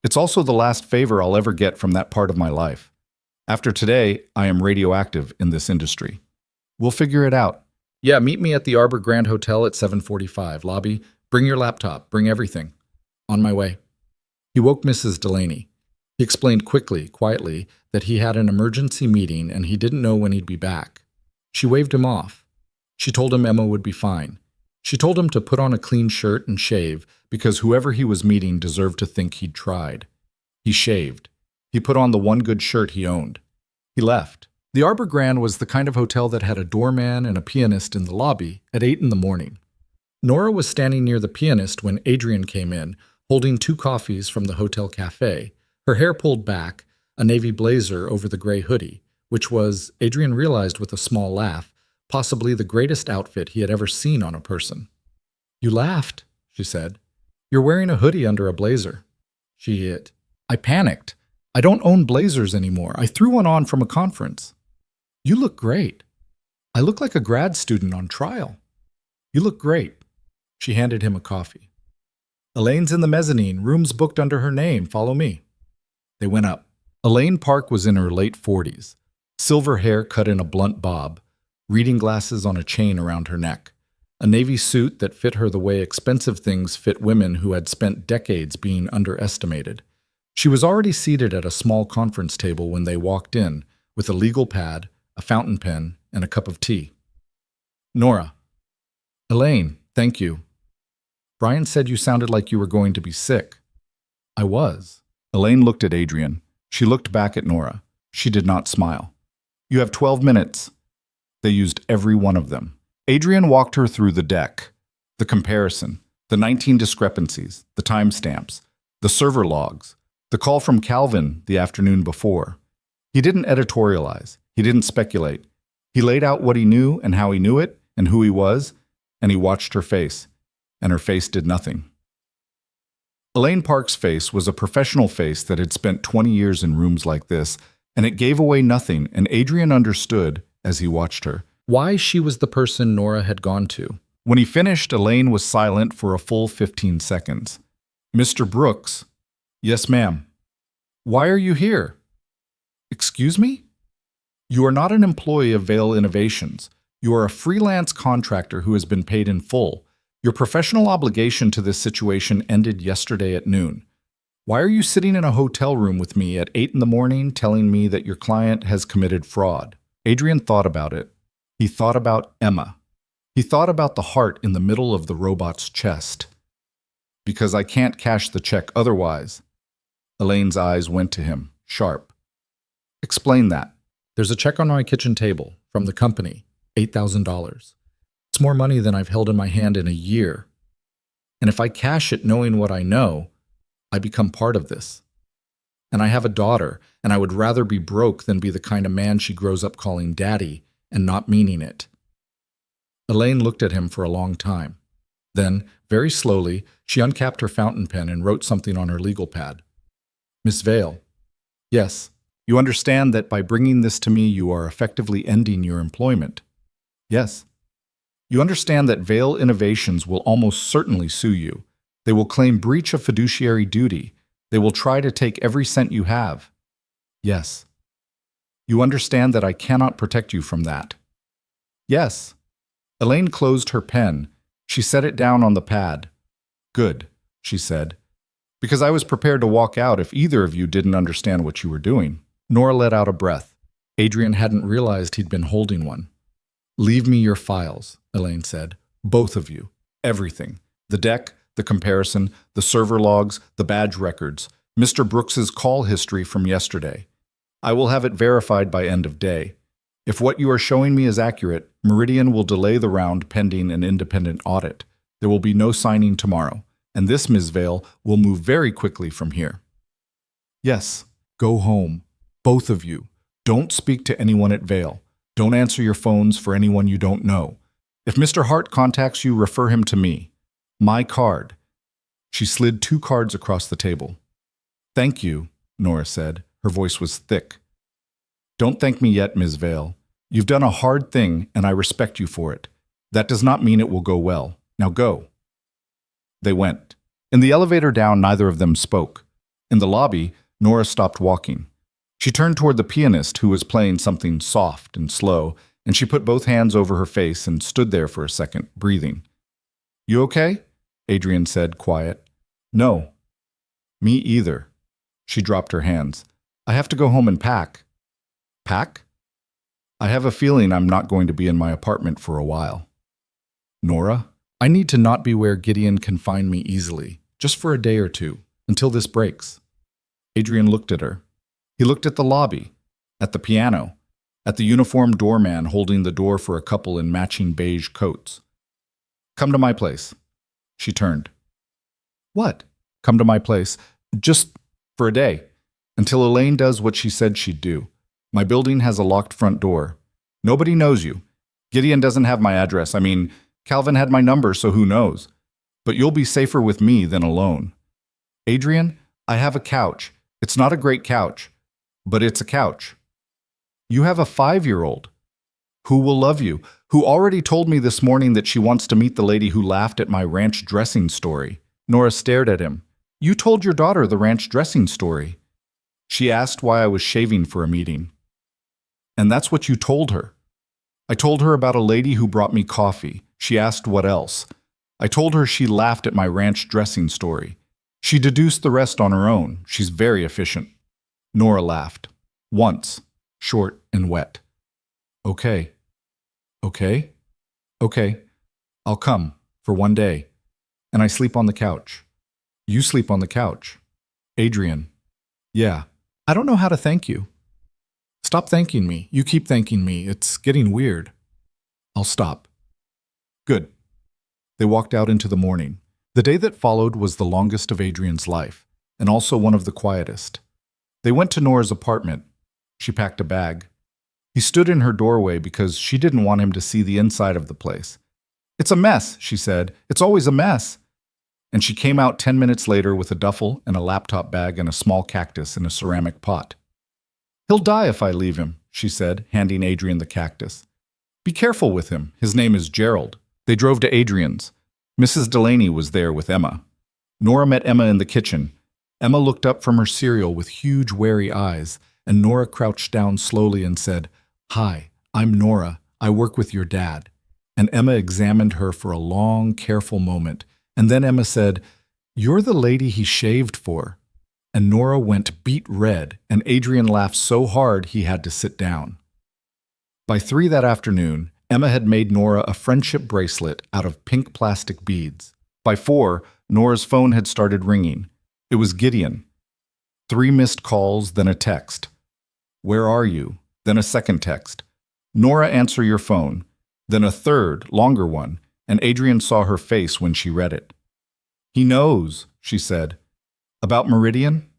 It's also the last favor I'll ever get from that part of my life. After today, I am radioactive in this industry. We'll figure it out. Yeah, meet me at the Arbor Grand Hotel at 7:45. Lobby, bring your laptop, bring everything. On my way. He woke Mrs. Delaney. He explained quickly, quietly, that he had an emergency meeting and he didn't know when he'd be back. She waved him off. She told him Emma would be fine. She told him to put on a clean shirt and shave because whoever he was meeting deserved to think he'd tried. He shaved. He put on the one good shirt he owned. He left. The Arbor Grand was the kind of hotel that had a doorman and a pianist in the lobby at 8 in the morning. Nora was standing near the pianist when Adrian came in, holding 2 coffees from the hotel cafe, her hair pulled back, a navy blazer over the gray hoodie, which was, Adrian realized with a small laugh, possibly the greatest outfit he had ever seen on a person. You laughed, she said. You're wearing a hoodie under a blazer. She hit. I panicked. I don't own blazers anymore. I threw one on from a conference. You look great. I look like a grad student on trial. You look great. She handed him a coffee. Elaine's in the mezzanine, rooms booked under her name. Follow me. They went up. Elaine Park was in her late 40s, silver hair cut in a blunt bob, reading glasses on a chain around her neck, a navy suit that fit her the way expensive things fit women who had spent decades being underestimated. She was already seated at a small conference table when they walked in, with a legal pad, a fountain pen, and a cup of tea. Nora. Elaine, thank you. Brian said you sounded like you were going to be sick. I was. Elaine looked at Adrian. She looked back at Nora. She did not smile. You have 12 minutes. They used every one of them. Adrian walked her through the deck, the comparison, the 19 discrepancies, the timestamps, the server logs, the call from Calvin the afternoon before. He didn't editorialize. He didn't speculate. He laid out what he knew and how he knew it and who he was, and he watched her face, and her face did nothing. Elaine Park's face was a professional face that had spent 20 years in rooms like this, and it gave away nothing, and Adrian understood, as he watched her, why she was the person Nora had gone to. When he finished, Elaine was silent for a full 15 seconds. Mr. Brooks. Yes, ma'am. Why are you here? Excuse me? You are not an employee of Vale Innovations. You are a freelance contractor who has been paid in full. Your professional obligation to this situation ended yesterday at noon. Why are you sitting in a hotel room with me at 8 in the morning telling me that your client has committed fraud? Adrian thought about it. He thought about Emma. He thought about the heart in the middle of the robot's chest. Because I can't cash the check otherwise. Elaine's eyes went to him, sharp. Explain that. There's a check on my kitchen table from the company, $8,000. It's more money than I've held in my hand in a year. And if I cash it knowing what I know, I become part of this. And I have a daughter, and I would rather be broke than be the kind of man she grows up calling daddy and not meaning it. Elaine looked at him for a long time. Then, very slowly, she uncapped her fountain pen and wrote something on her legal pad. Miss Vale. Yes, you understand that by bringing this to me you are effectively ending your employment. Yes. You understand that Vale Innovations will almost certainly sue you. They will claim breach of fiduciary duty. They will try to take every cent you have. Yes. You understand that I cannot protect you from that. Yes. Elaine closed her pen. She set it down on the pad. Good, she said, because I was prepared to walk out if either of you didn't understand what you were doing. Nora let out a breath. Adrian hadn't realized he'd been holding one. Leave me your files, Elaine said. Both of you. Everything. The deck, the comparison, the server logs, the badge records, Mr. Brooks's call history from yesterday. I will have it verified by end of day. If what you are showing me is accurate, Meridian will delay the round pending an independent audit. There will be no signing tomorrow, and this, Ms. Vale, will move very quickly from here. Yes, go home. Both of you. Don't speak to anyone at Vale. Don't answer your phones for anyone you don't know. If Mr. Hart contacts you, refer him to me. My card. She slid 2 cards across the table. Thank you, Nora said. Her voice was thick. Don't thank me yet, Ms. Vale. You've done a hard thing, and I respect you for it. That does not mean it will go well. Now go. They went. In the elevator down, neither of them spoke. In the lobby, Nora stopped walking. She turned toward the pianist, who was playing something soft and slow, and she put both hands over her face and stood there for a second, breathing. You okay? Adrian said, quiet. No. Me either. She dropped her hands. I have to go home and pack. Pack? I have a feeling I'm not going to be in my apartment for a while. Nora, I need to not be where Gideon can find me easily, just for a day or two, until this breaks. Adrian looked at her. He looked at the lobby, at the piano, at the uniformed doorman holding the door for a couple in matching beige coats. Come to my place. She turned. What? Come to my place. Just for a day, until Elaine does what she said she'd do. My building has a locked front door. Nobody knows you. Gideon doesn't have my address. I mean, Calvin had my number, so who knows? But you'll be safer with me than alone. Adrian, I have a couch. It's not a great couch, but it's a couch. You have a 5-year-old who will love you, who already told me this morning that she wants to meet the lady who laughed at my ranch dressing story. Nora stared at him. You told your daughter the ranch dressing story. She asked why I was shaving for a meeting. And that's what you told her. I told her about a lady who brought me coffee. She asked what else. I told her she laughed at my ranch dressing story. She deduced the rest on her own. She's very efficient. Nora laughed. Once. Short and wet. Okay. Okay? Okay. I'll come. For one day. And I sleep on the couch. You sleep on the couch. Adrian. Yeah. I don't know how to thank you. Stop thanking me. You keep thanking me. It's getting weird. I'll stop. Good. They walked out into the morning. The day that followed was the longest of Adrian's life, and also one of the quietest. They went to Nora's apartment. She packed a bag. He stood in her doorway because she didn't want him to see the inside of the place. It's a mess, she said. It's always a mess. And she came out 10 minutes later with a duffel and a laptop bag and a small cactus in a ceramic pot. He'll die if I leave him, she said, handing Adrian the cactus. Be careful with him. His name is Gerald. They drove to Adrian's. Mrs. Delaney was there with Emma. Nora met Emma in the kitchen. Emma looked up from her cereal with huge, wary eyes, and Nora crouched down slowly and said, Hi, I'm Nora. I work with your dad. And Emma examined her for a long, careful moment, and then Emma said, You're the lady he shaved for. And Nora went beet red, and Adrian laughed so hard he had to sit down. By 3 that afternoon, Emma had made Nora a friendship bracelet out of pink plastic beads. By 4, Nora's phone had started ringing. It was Gideon. 3 missed calls, then a text. Where are you? Then a second text. Nora, answer your phone. Then a third, longer one, and Adrian saw her face when she read it. He knows, she said. About Meridian?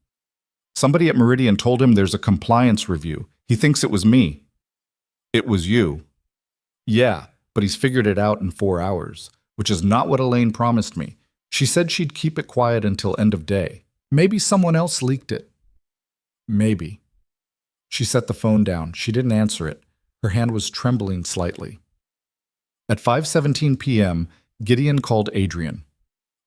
Somebody at Meridian told him there's a compliance review. He thinks it was me. It was you. Yeah, but he's figured it out in 4 hours, which is not what Elaine promised me. She said she'd keep it quiet until end of day. Maybe someone else leaked it. Maybe. She set the phone down. She didn't answer it. Her hand was trembling slightly. At 5:17 p.m., Gideon called Adrian.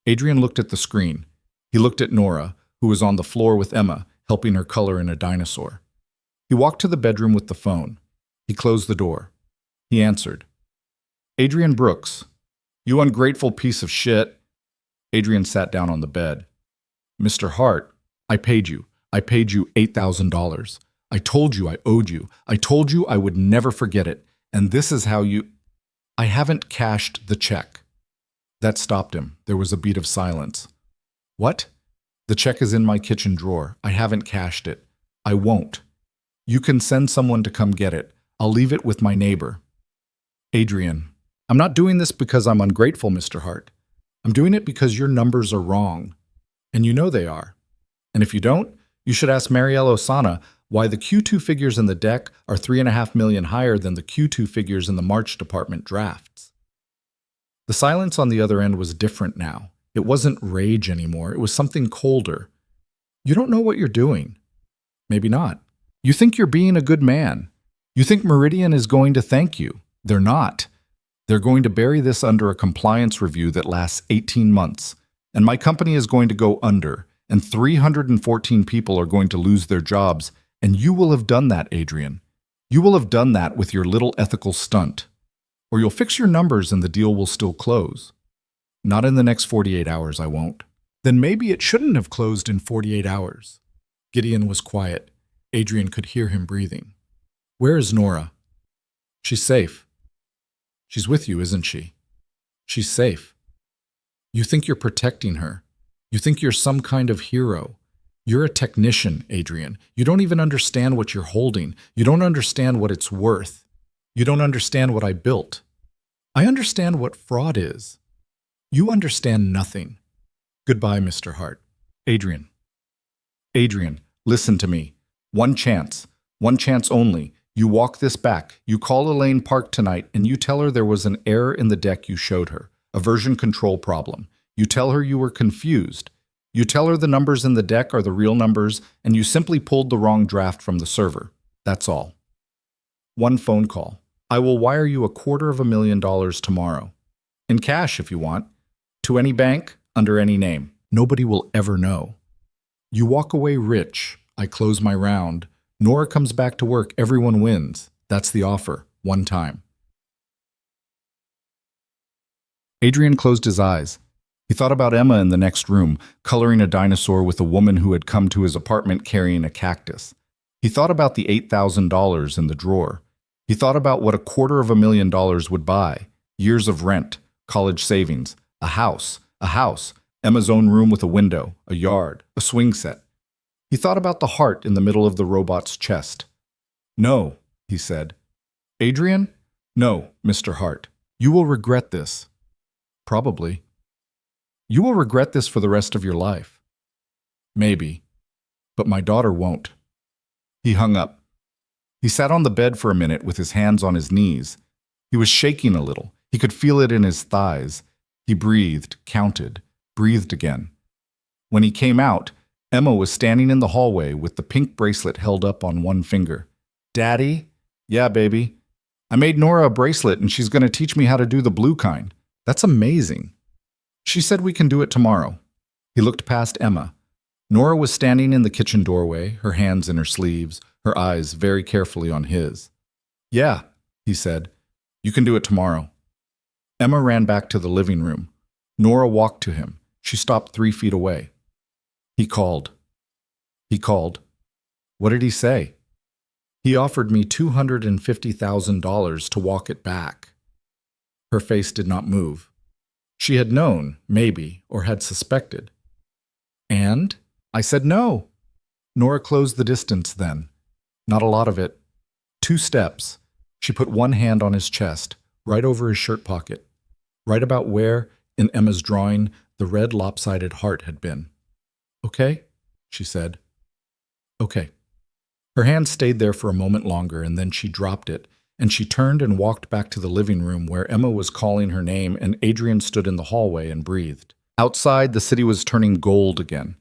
Adrian looked at the screen. He looked at Nora, who was on the floor with Emma, helping her color in a dinosaur. He walked to the bedroom with the phone. He closed the door. He answered. Adrian Brooks. You ungrateful piece of shit. Adrian sat down on the bed. Mr. Hart, I paid you. I paid you $8,000. I told you I owed you. I told you I would never forget it. And this is how you... I haven't cashed the check. That stopped him. There was a beat of silence. What? The check is in my kitchen drawer. I haven't cashed it. I won't. You can send someone to come get it. I'll leave it with my neighbor. Adrian, I'm not doing this because I'm ungrateful, Mr. Hart. I'm doing it because your numbers are wrong. And you know they are. And if you don't, you should ask Marielle Osana why the Q2 figures in the deck are $3.5 million higher than the Q2 figures in the March department drafts. The silence on the other end was different now. It wasn't rage anymore. It was something colder. You don't know what you're doing. Maybe not. You think you're being a good man. You think Meridian is going to thank you. They're not. They're going to bury this under a compliance review that lasts 18 months. And my company is going to go under. And 314 people are going to lose their jobs. And you will have done that, Adrian. You will have done that with your little ethical stunt. Or you'll fix your numbers and the deal will still close. Not in the next 48 hours, I won't. Then maybe it shouldn't have closed in 48 hours. Gideon was quiet. Adrian could hear him breathing. Where is Nora? She's safe. She's with you, isn't she? She's safe. You think you're protecting her. You think you're some kind of hero. You're a technician, Adrian. You don't even understand what you're holding. You don't understand what it's worth. You don't understand what I built. I understand what fraud is. You understand nothing. Goodbye, Mr. Hart. Adrian. Adrian, listen to me. One chance only. You walk this back. You call Elaine Park tonight and you tell her there was an error in the deck you showed her, a version control problem. You tell her you were confused. You tell her the numbers in the deck are the real numbers and you simply pulled the wrong draft from the server. That's all. One phone call. I will wire you $250,000 tomorrow. In cash if you want. To any bank, under any name. Nobody will ever know. You walk away rich. I close my round. Nora comes back to work. Everyone wins. That's the offer. One time. Adrian closed his eyes. He thought about Emma in the next room, coloring a dinosaur with a woman who had come to his apartment carrying a cactus. He thought about the $8,000 in the drawer. He thought about what $250,000 would buy. Years of rent, college savings, a house, Emma's own room with a window, a yard, a swing set. He thought about the heart in the middle of the robot's chest. No, he said. Adrian? No, Mr. Hart. You will regret this. Probably. You will regret this for the rest of your life. Maybe. But my daughter won't. He hung up. He sat on the bed for a minute with his hands on his knees. He was shaking a little. He could feel it in his thighs. He breathed, counted, breathed again. When he came out, Emma was standing in the hallway with the pink bracelet held up on one finger. Daddy? Yeah, baby. I made Nora a bracelet and she's going to teach me how to do the blue kind. That's amazing. She said we can do it tomorrow. He looked past Emma. Nora was standing in the kitchen doorway, her hands in her sleeves, her eyes very carefully on his. Yeah, he said. You can do it tomorrow. Emma ran back to the living room. Nora walked to him. She stopped 3 feet away. He called. What did he say? He offered me $250,000 to walk it back. Her face did not move. She had known, maybe, or had suspected. And? I said no. Nora closed the distance then. Not a lot of it. 2 steps. She put one hand on his chest, right over his shirt pocket. Right about where, in Emma's drawing, the red lopsided heart had been. "Okay," she said. "Okay." Her hand stayed there for a moment longer, and then she dropped it, and she turned and walked back to the living room where Emma was calling her name and Adrian stood in the hallway and breathed. Outside, the city was turning gold again.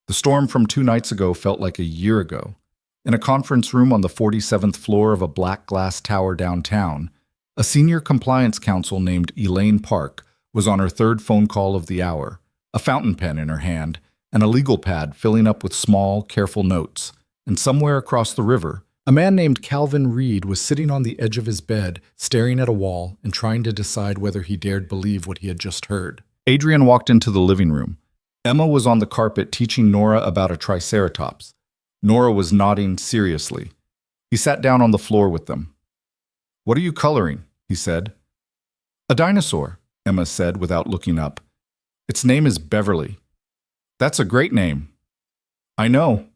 The storm from 2 nights ago felt like a year ago. In a conference room on the 47th floor of a black glass tower downtown, a senior compliance counsel named Elaine Park was on her 3rd phone call of the hour, a fountain pen in her hand, and a legal pad filling up with small, careful notes. And somewhere across the river, a man named Calvin Reed was sitting on the edge of his bed, staring at a wall and trying to decide whether he dared believe what he had just heard. Adrian walked into the living room. Emma was on the carpet teaching Nora about a triceratops. Nora was nodding seriously. He sat down on the floor with them. "What are you coloring?" he said. "A dinosaur," Emma said without looking up. "Its name is Beverly." "That's a great name." "I know."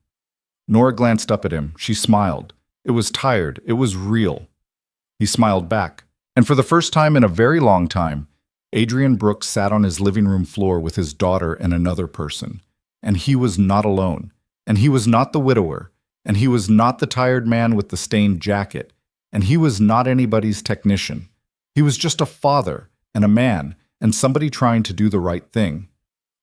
Nora glanced up at him. She smiled. It was tired. It was real. He smiled back. And for the first time in a very long time, Adrian Brooks sat on his living room floor with his daughter and another person. And he was not alone. And he was not the widower. And he was not the tired man with the stained jacket. And he was not anybody's technician. He was just a father and a man and somebody trying to do the right thing.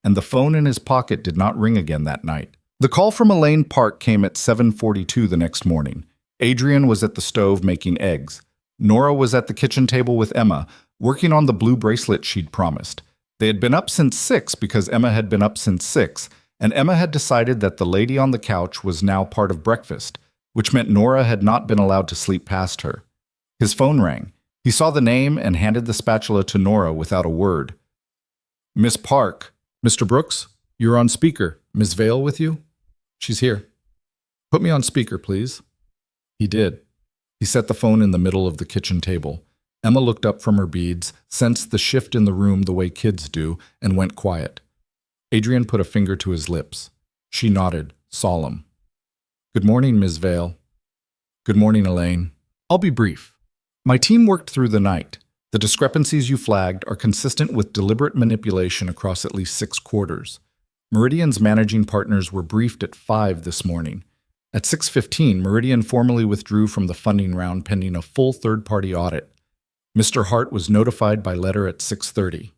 And the phone in his pocket did not ring again that night. The call from Elaine Park came at 7:42 the next morning. Adrian was at the stove making eggs. Nora was at the kitchen table with Emma, working on the blue bracelet she'd promised. They had been up since 6 because Emma had been up since 6, and Emma had decided that the lady on the couch was now part of breakfast, which meant Nora had not been allowed to sleep past her. His phone rang. He saw the name and handed the spatula to Nora without a word. "Miss Park." "Mr. Brooks, you're on speaker. Miss Vale with you?" "She's here." "Put me on speaker, please." He did. He set the phone in the middle of the kitchen table. Emma looked up from her beads, sensed the shift in the room the way kids do, and went quiet. Adrian put a finger to his lips. She nodded, solemn. "Good morning, Ms. Vale." "Good morning, Elaine. I'll be brief. My team worked through the night. The discrepancies you flagged are consistent with deliberate manipulation across at least 6 quarters. Meridian's managing partners were briefed at 5 this morning. At 6:15, Meridian formally withdrew from the funding round pending a full third-party audit. Mr. Hart was notified by letter at 6:30.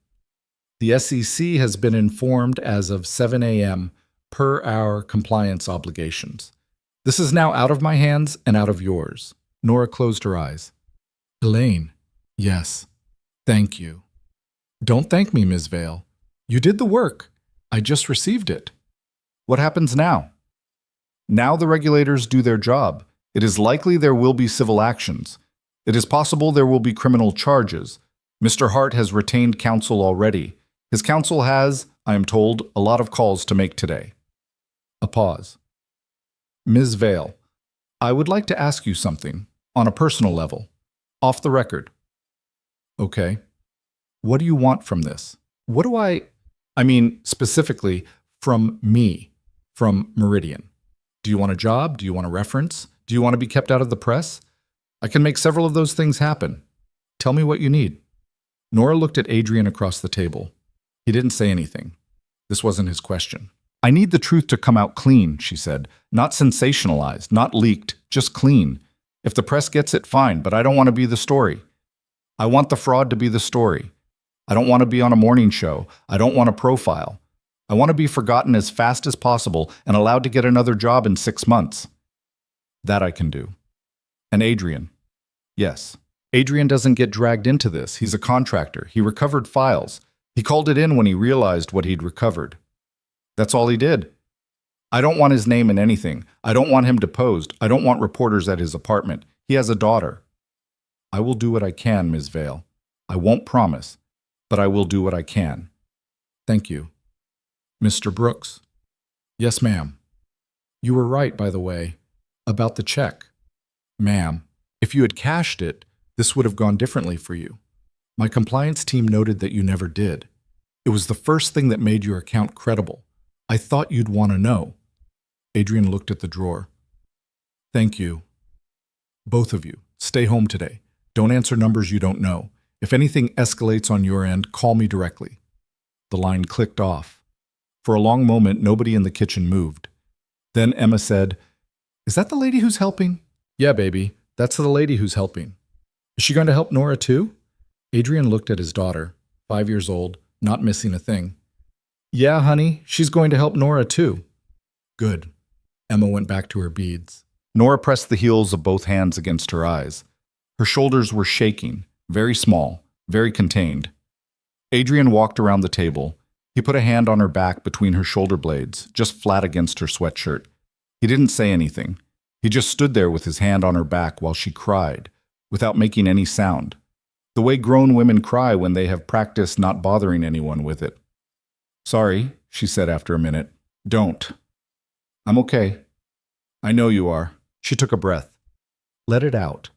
The SEC has been informed as of 7 a.m. per our compliance obligations. This is now out of my hands and out of yours. Nora closed her eyes. Elaine, yes, thank you. Don't thank me, Ms. Vale. You did the work. I just received it. What happens now? Now the regulators do their job. It is likely there will be civil actions. It is possible there will be criminal charges. Mr. Hart has retained counsel already. His counsel has, I am told, a lot of calls to make today. A pause. Ms. Vale, I would like to ask you something, on a personal level, off the record. Okay. What do you want from this? What do I mean, specifically, from me, from Meridian? Do you want a job? Do you want a reference? Do you want to be kept out of the press? I can make several of those things happen. Tell me what you need. Nora looked at Adrian across the table. He didn't say anything. This wasn't his question. I need the truth to come out clean, she said. Not sensationalized, not leaked, just clean. If the press gets it, fine, but I don't want to be the story. I want the fraud to be the story. I don't want to be on a morning show. I don't want a profile. I want to be forgotten as fast as possible and allowed to get another job in 6 months. That I can do. And Adrian. Yes. Adrian doesn't get dragged into this. He's a contractor. He recovered files. He called it in when he realized what he'd recovered. That's all he did. I don't want his name in anything. I don't want him deposed. I don't want reporters at his apartment. He has a daughter. I will do what I can, Ms. Vale. I won't promise, but I will do what I can. Thank you. Mr. Brooks. Yes, ma'am. You were right, by the way, about the check. Ma'am, if you had cashed it, this would have gone differently for you. My compliance team noted that you never did. It was the first thing that made your account credible. I thought you'd want to know. Adrian looked at the drawer. Thank you. Both of you, stay home today. Don't answer numbers you don't know. If anything escalates on your end, call me directly. The line clicked off. For a long moment, nobody in the kitchen moved. Then Emma said, "Is that the lady who's helping?" "Yeah, baby, that's the lady who's helping." "Is she going to help Nora too?" Adrian looked at his daughter, 5 years old, not missing a thing. "Yeah, honey, she's going to help Nora too." "Good." Emma went back to her beads. Nora pressed the heels of both hands against her eyes. Her shoulders were shaking, very small, very contained. Adrian walked around the table. He put a hand on her back between her shoulder blades, just flat against her sweatshirt. He didn't say anything. He just stood there with his hand on her back while she cried, without making any sound. The way grown women cry when they have practiced not bothering anyone with it. "Sorry," she said after a minute. "Don't." "I'm okay." "I know you are." She took a breath. "Let it out."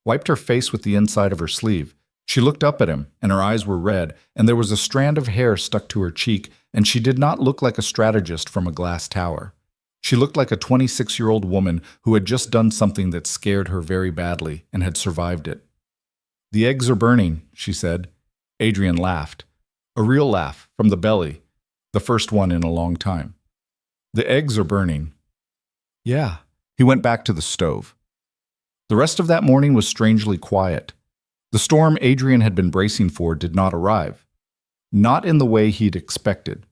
Wiped her face with the inside of her sleeve. She looked up at him, and her eyes were red, and there was a strand of hair stuck to her cheek, and she did not look like a strategist from a glass tower. She looked like a 26-year-old woman who had just done something that scared her very badly and had survived it. "The eggs are burning," she said. Adrian laughed. A real laugh, from the belly, the first one in a long time. "The eggs are burning." "Yeah." He went back to the stove. The rest of that morning was strangely quiet. The storm Adrian had been bracing for did not arrive. Not in the way he'd expected.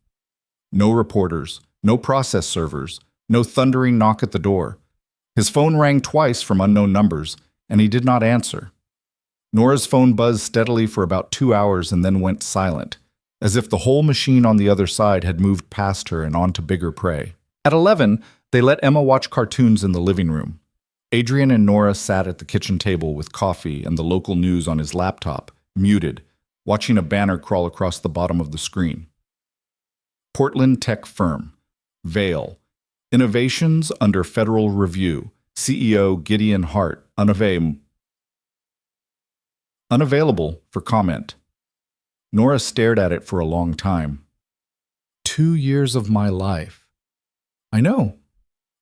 No reporters, no process servers, no thundering knock at the door. His phone rang twice from unknown numbers, and he did not answer. Nora's phone buzzed steadily for about 2 hours and then went silent, as if the whole machine on the other side had moved past her and on to bigger prey. At 11, they let Emma watch cartoons in the living room. Adrian and Nora sat at the kitchen table with coffee and the local news on his laptop, muted, watching a banner crawl across the bottom of the screen. Portland tech firm, Vail. Innovations under federal review. CEO Gideon Hart, unavailable for comment. Nora stared at it for a long time. 2 years of my life. I know.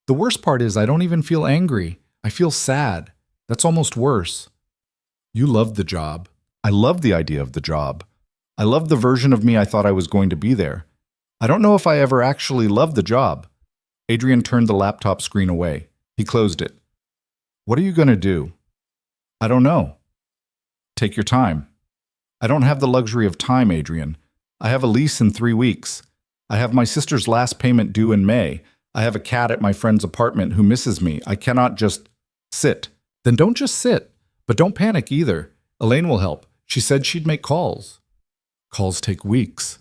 The worst part is I don't even feel angry. I feel sad. That's almost worse. You loved the job. I loved the idea of the job. I loved the version of me I thought I was going to be there. I don't know if I ever actually loved the job. Adrian turned the laptop screen away. He closed it. What are you going to do? I don't know. Take your time. I don't have the luxury of time, Adrian. I have a lease in 3 weeks. I have my sister's last payment due in May. I have a cat at my friend's apartment who misses me. I cannot just sit. Then don't just sit. But don't panic either. Elaine will help. She said she'd make calls. Calls take weeks.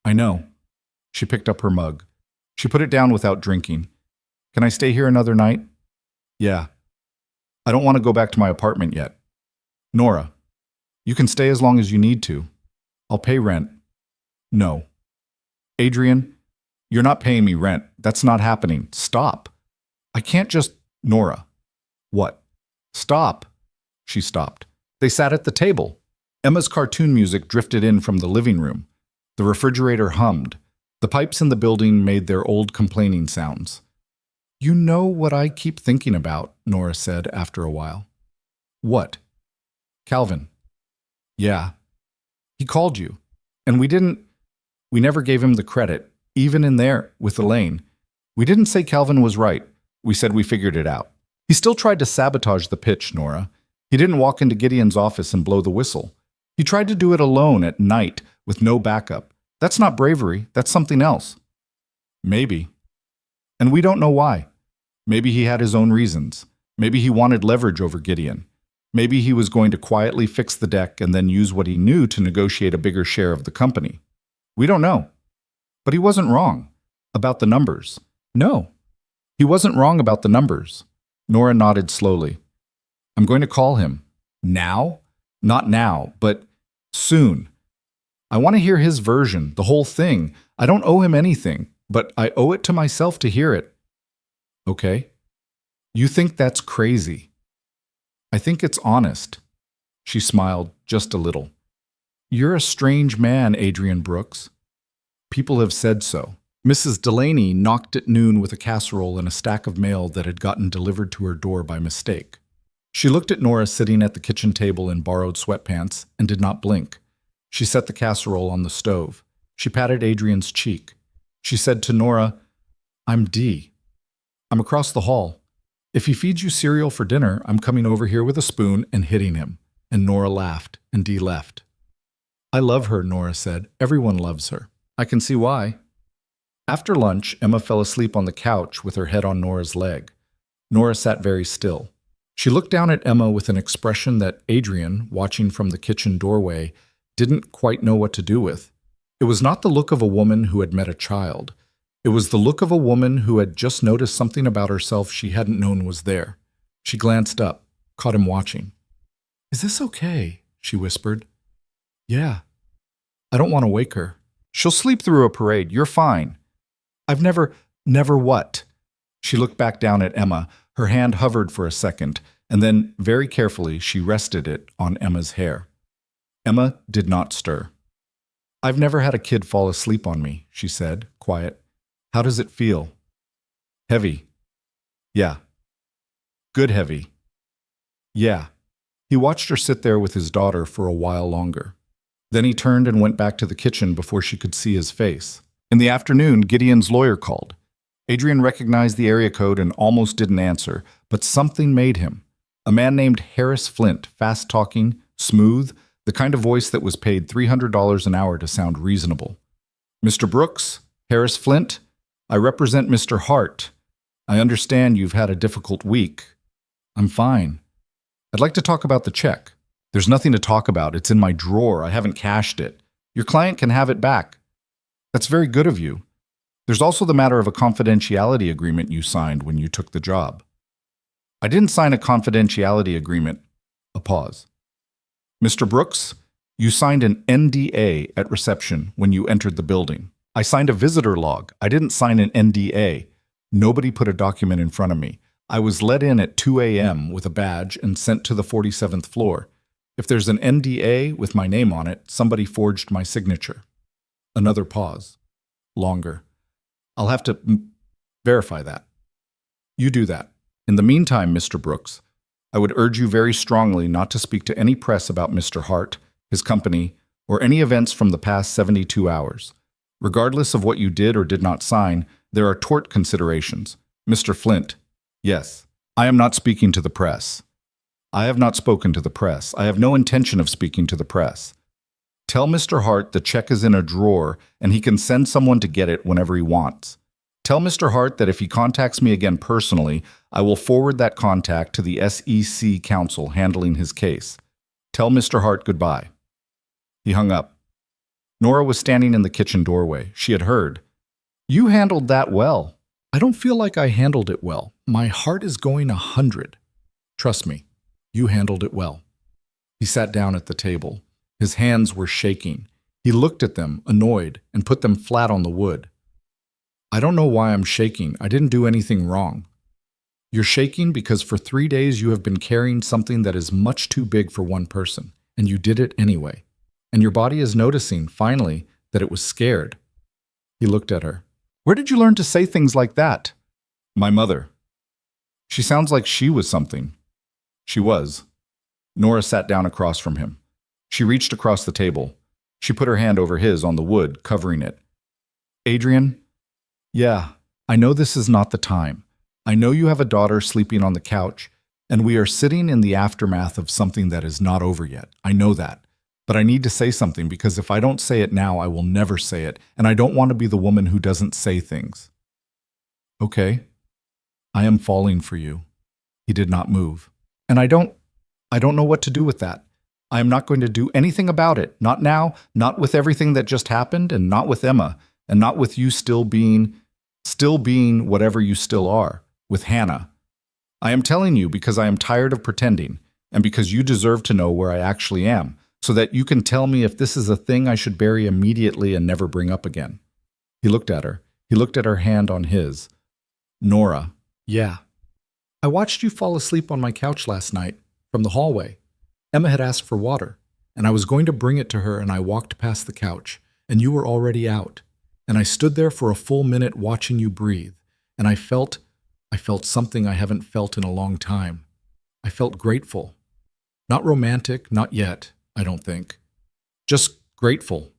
I know. She picked up her mug. She put it down without drinking. Can I stay here another night? Yeah. I don't want to go back to my apartment yet. Nora, you can stay as long as you need to. I'll pay rent. No. Adrian, you're not paying me rent. That's not happening. Stop. I can't just... Nora. What? Stop. She stopped. They sat at the table. Emma's cartoon music drifted in from the living room. The refrigerator hummed. The pipes in the building made their old complaining sounds. You know what I keep thinking about, Nora said after a while. What? Calvin. Yeah. He called you. And we never gave him the credit, even in there with Elaine. We didn't say Calvin was right. We said we figured it out. He still tried to sabotage the pitch, Nora. He didn't walk into Gideon's office and blow the whistle. He tried to do it alone at night with no backup. That's not bravery. That's something else. Maybe. And we don't know why. Maybe he had his own reasons. Maybe he wanted leverage over Gideon. Maybe he was going to quietly fix the deck and then use what he knew to negotiate a bigger share of the company. We don't know. But he wasn't wrong about the numbers. No, he wasn't wrong about the numbers. Nora nodded slowly. I'm going to call him. Now? Not now, but soon. I want to hear his version, the whole thing. I don't owe him anything, but I owe it to myself to hear it. Okay. You think that's crazy. I think it's honest. She smiled just a little. You're a strange man, Adrian Brooks. People have said so. Mrs. Delaney knocked at noon with a casserole and a stack of mail that had gotten delivered to her door by mistake. She looked at Nora sitting at the kitchen table in borrowed sweatpants and did not blink. She set the casserole on the stove. She patted Adrian's cheek. She said to Nora, "I'm Dee. I'm across the hall. If he feeds you cereal for dinner, I'm coming over here with a spoon and hitting him." And Nora laughed, and Dee left. "I love her," Nora said. "Everyone loves her." "I can see why." After lunch, Emma fell asleep on the couch with her head on Nora's leg. Nora sat very still. She looked down at Emma with an expression that Adrian, watching from the kitchen doorway, didn't quite know what to do with. It was not the look of a woman who had met a child. It was the look of a woman who had just noticed something about herself she hadn't known was there. She glanced up, caught him watching. "Is this okay?" she whispered. "Yeah." "I don't want to wake her. She'll sleep through a parade. You're fine." "I've never what?" She looked back down at Emma. Her hand hovered for a second, and then, very carefully, she rested it on Emma's hair. Emma did not stir. "I've never had a kid fall asleep on me," she said, quiet. "How does it feel?" "Heavy." "Yeah." "Good heavy." "Yeah." He watched her sit there with his daughter for a while longer. Then he turned and went back to the kitchen before she could see his face. In the afternoon, Gideon's lawyer called. Adrian recognized the area code and almost didn't answer, but something made him. A man named Harris Flint, fast-talking, smooth, the kind of voice that was paid $300 an hour to sound reasonable. "Mr. Brooks, Harris Flint, I represent Mr. Hart. I understand you've had a difficult week." "I'm fine. I'd like to talk about the check." "There's nothing to talk about. It's in my drawer. I haven't cashed it. Your client can have it back." "That's very good of you. There's also the matter of a confidentiality agreement you signed when you took the job." "I didn't sign a confidentiality agreement." A pause. "Mr. Brooks, you signed an NDA at reception when you entered the building." "I signed a visitor log. I didn't sign an NDA. Nobody put a document in front of me. I was let in at 2 a.m. with a badge and sent to the 47th floor. If there's an NDA with my name on it, somebody forged my signature." Another pause. Longer. "I'll have to verify that." "You do that. In the meantime, Mr. Brooks, I would urge you very strongly not to speak to any press about Mr. Hart, his company, or any events from the past 72 hours. Regardless of what you did or did not sign, there are tort considerations. Mr. Flint." "Yes. I am not speaking to the press." "I have not spoken to the press. I have no intention of speaking to the press." "Tell Mr. Hart the check is in a drawer and he can send someone to get it whenever he wants. Tell Mr. Hart that if he contacts me again personally, I will forward that contact to the SEC counsel handling his case. Tell Mr. Hart goodbye." He hung up. Nora was standing in the kitchen doorway. She had heard. "You handled that well." "I don't feel like I handled it well. My heart is going 100. Trust me, you handled it well." He sat down at the table. His hands were shaking. He looked at them, annoyed, and put them flat on the wood. "I don't know why I'm shaking. I didn't do anything wrong." "You're shaking because for 3 days you have been carrying something that is much too big for one person, and you did it anyway. And your body is noticing, finally, that it was scared." He looked at her. "Where did you learn to say things like that?" "My mother." "She sounds like she was something." "She was." Nora sat down across from him. She reached across the table. She put her hand over his on the wood, covering it. "Adrian, yeah, I know this is not the time. I know you have a daughter sleeping on the couch, and we are sitting in the aftermath of something that is not over yet. I know that. But I need to say something because if I don't say it now, I will never say it, and I don't want to be the woman who doesn't say things." "Okay. I am falling for you." He did not move. "And I don't know what to do with that. I am not going to do anything about it. Not now, not with everything that just happened, and not with Emma, and not with you still being whatever you still are, with Hannah. I am telling you because I am tired of pretending, and because you deserve to know where I actually am, so that you can tell me if this is a thing I should bury immediately and never bring up again." He looked at her. He looked at her hand on his. "Nora, yeah. I watched you fall asleep on my couch last night, from the hallway. Emma had asked for water, and I was going to bring it to her, and I walked past the couch, and you were already out. And I stood there for a full minute watching you breathe, and I felt something I haven't felt in a long time. I felt grateful. Not romantic, not yet, I don't think. Just grateful.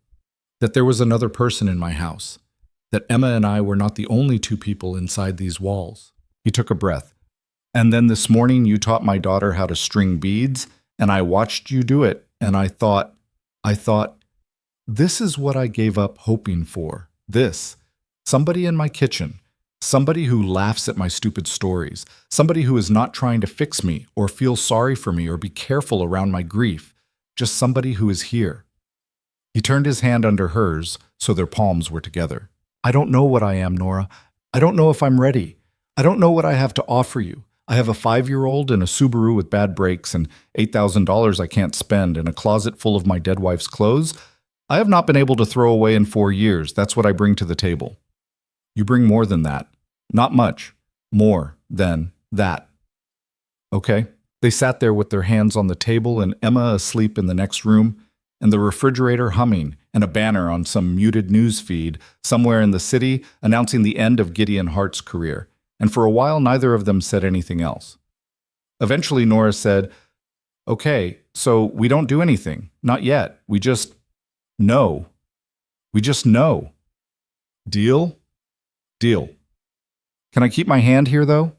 that there was another person in my house, that Emma and I were not the only two people inside these walls. He took a breath. And then this morning you taught my daughter how to string beads, and I watched you do it, and I thought, this is what I gave up hoping for. This. Somebody in my kitchen. Somebody who laughs at my stupid stories. Somebody who is not trying to fix me or feel sorry for me or be careful around my grief. Just somebody who is here. He turned his hand under hers so their palms were together. I don't know what I am, Nora. I don't know if I'm ready. I don't know what I have to offer you. I have a 5-year-old and a Subaru with bad brakes and $8,000 I can't spend and a closet full of my dead wife's clothes. I have not been able to throw away in 4 years. That's what I bring to the table. You bring more than that. Not much. More than that. Okay? They sat there with their hands on the table and Emma asleep in the next room, and the refrigerator humming, and a banner on some muted news feed somewhere in the city announcing the end of Gideon Hart's career. And for a while, neither of them said anything else. Eventually, Nora said, okay, so we don't do anything. Not yet. We just know. We just know. Deal? Deal. Can I keep my hand here, though?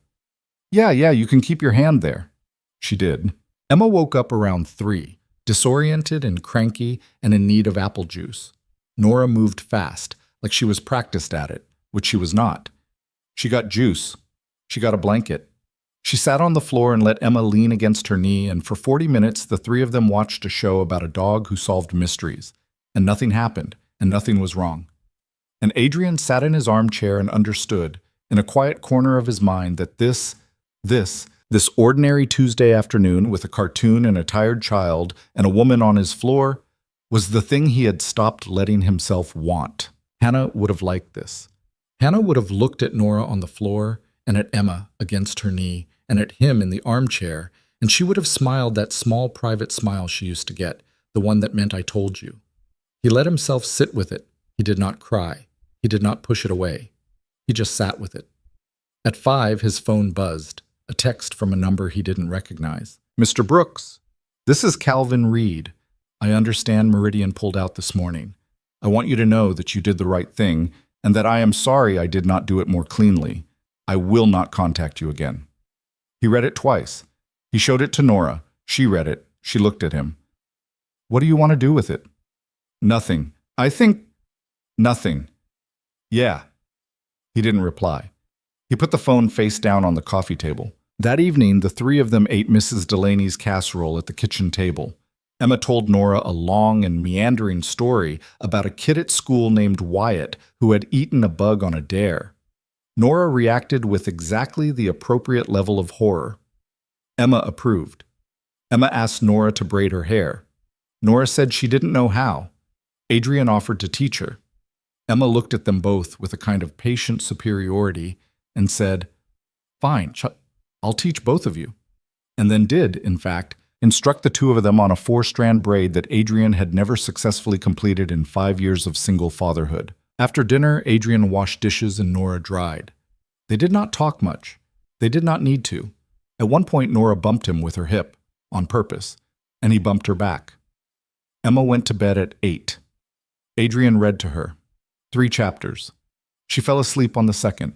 Yeah, you can keep your hand there. She did. Emma woke up around 3, disoriented and cranky and in need of apple juice. Nora moved fast, like she was practiced at it, which she was not. She got juice. She got a blanket. She sat on the floor and let Emma lean against her knee, and for 40 minutes the three of them watched a show about a dog who solved mysteries. And nothing happened, and nothing was wrong. And Adrian sat in his armchair and understood, in a quiet corner of his mind, that this ordinary Tuesday afternoon with a cartoon and a tired child and a woman on his floor was the thing he had stopped letting himself want. Hannah would have liked this. Hannah would have looked at Nora on the floor and at Emma against her knee and at him in the armchair, and she would have smiled that small private smile she used to get, the one that meant I told you. He let himself sit with it. He did not cry. He did not push it away. He just sat with it. At 5, his phone buzzed, a text from a number he didn't recognize. Mr. Brooks, this is Calvin Reed. I understand Meridian pulled out this morning. I want you to know that you did the right thing and that I am sorry I did not do it more cleanly. I will not contact you again. He read it twice. He showed it to Nora. She read it. She looked at him. What do you want to do with it? Nothing. I think nothing. Yeah. He didn't reply. He put the phone face down on the coffee table. That evening, the three of them ate Mrs. Delaney's casserole at the kitchen table. Emma told Nora a long and meandering story about a kid at school named Wyatt who had eaten a bug on a dare. Nora reacted with exactly the appropriate level of horror. Emma approved. Emma asked Nora to braid her hair. Nora said she didn't know how. Adrian offered to teach her. Emma looked at them both with a kind of patient superiority and said, Fine, I'll teach both of you. And then did, in fact, instruct the two of them on a 4-strand braid that Adrian had never successfully completed in 5 years of single fatherhood. After dinner, Adrian washed dishes and Nora dried. They did not talk much. They did not need to. At one point, Nora bumped him with her hip, on purpose, and he bumped her back. Emma went to bed at 8. Adrian read to her. 3 chapters. She fell asleep on the second.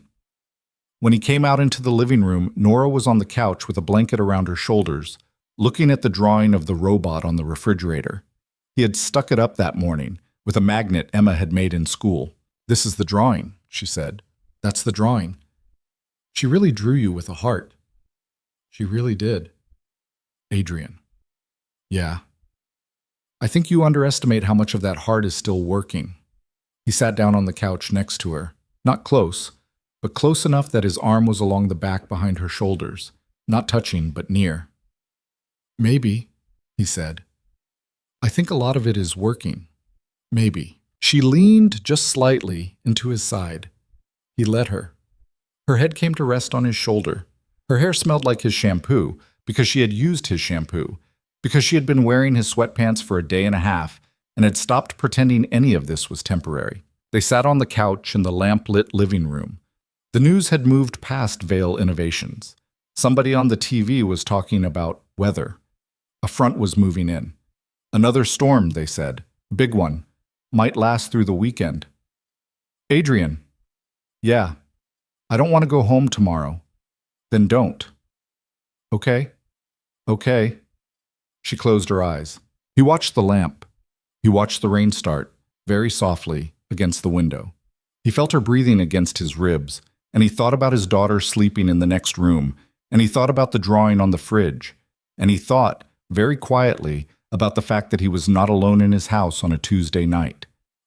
When he came out into the living room, Nora was on the couch with a blanket around her shoulders, looking at the drawing of the robot on the refrigerator. He had stuck it up that morning with a magnet Emma had made in school. This is the drawing, she said. That's the drawing. She really drew you with a heart. She really did. Adrian. Yeah. I think you underestimate how much of that heart is still working. He sat down on the couch next to her, not close, but close enough that his arm was along the back behind her shoulders, not touching, but near. Maybe, he said. I think a lot of it is working. Maybe. She leaned just slightly into his side. He let her. Her head came to rest on his shoulder. Her hair smelled like his shampoo, because she had used his shampoo, because she had been wearing his sweatpants for a day and a half, and had stopped pretending any of this was temporary. They sat on the couch in the lamp-lit living room. The news had moved past Vale Innovations. Somebody on the TV was talking about weather. A front was moving in. Another storm, they said. Big one. might last through the weekend. Adrian. Yeah. I don't want to go home tomorrow. Then don't. Okay? Okay. She closed her eyes. He watched the lamp. He watched the rain start, very softly, against the window. He felt her breathing against his ribs, and he thought about his daughter sleeping in the next room, and he thought about the drawing on the fridge, and he thought, very quietly, about the fact that he was not alone in his house on a Tuesday night.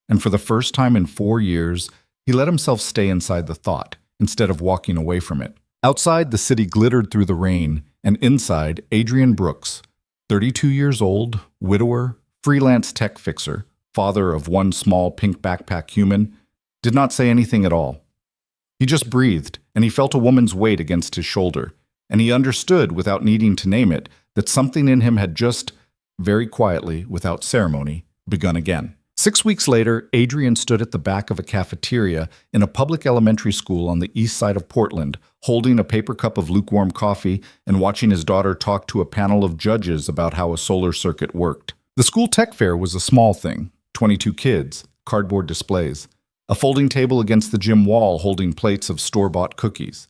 And for the first time in 4 years, he let himself stay inside the thought, instead of walking away from it. Outside, the city glittered through the rain, and inside, Adrian Brooks, 32 years old, widower, freelance tech fixer, father of one small pink backpack human, did not say anything at all. He just breathed, and he felt a woman's weight against his shoulder, and he understood, without needing to name it, that something in him had just, very quietly, without ceremony, begun again. 6 weeks later, Adrian stood at the back of a cafeteria in a public elementary school on the east side of Portland, holding a paper cup of lukewarm coffee and watching his daughter talk to a panel of judges about how a solar circuit worked. The school tech fair was a small thing, 22 kids, cardboard displays, a folding table against the gym wall holding plates of store-bought cookies.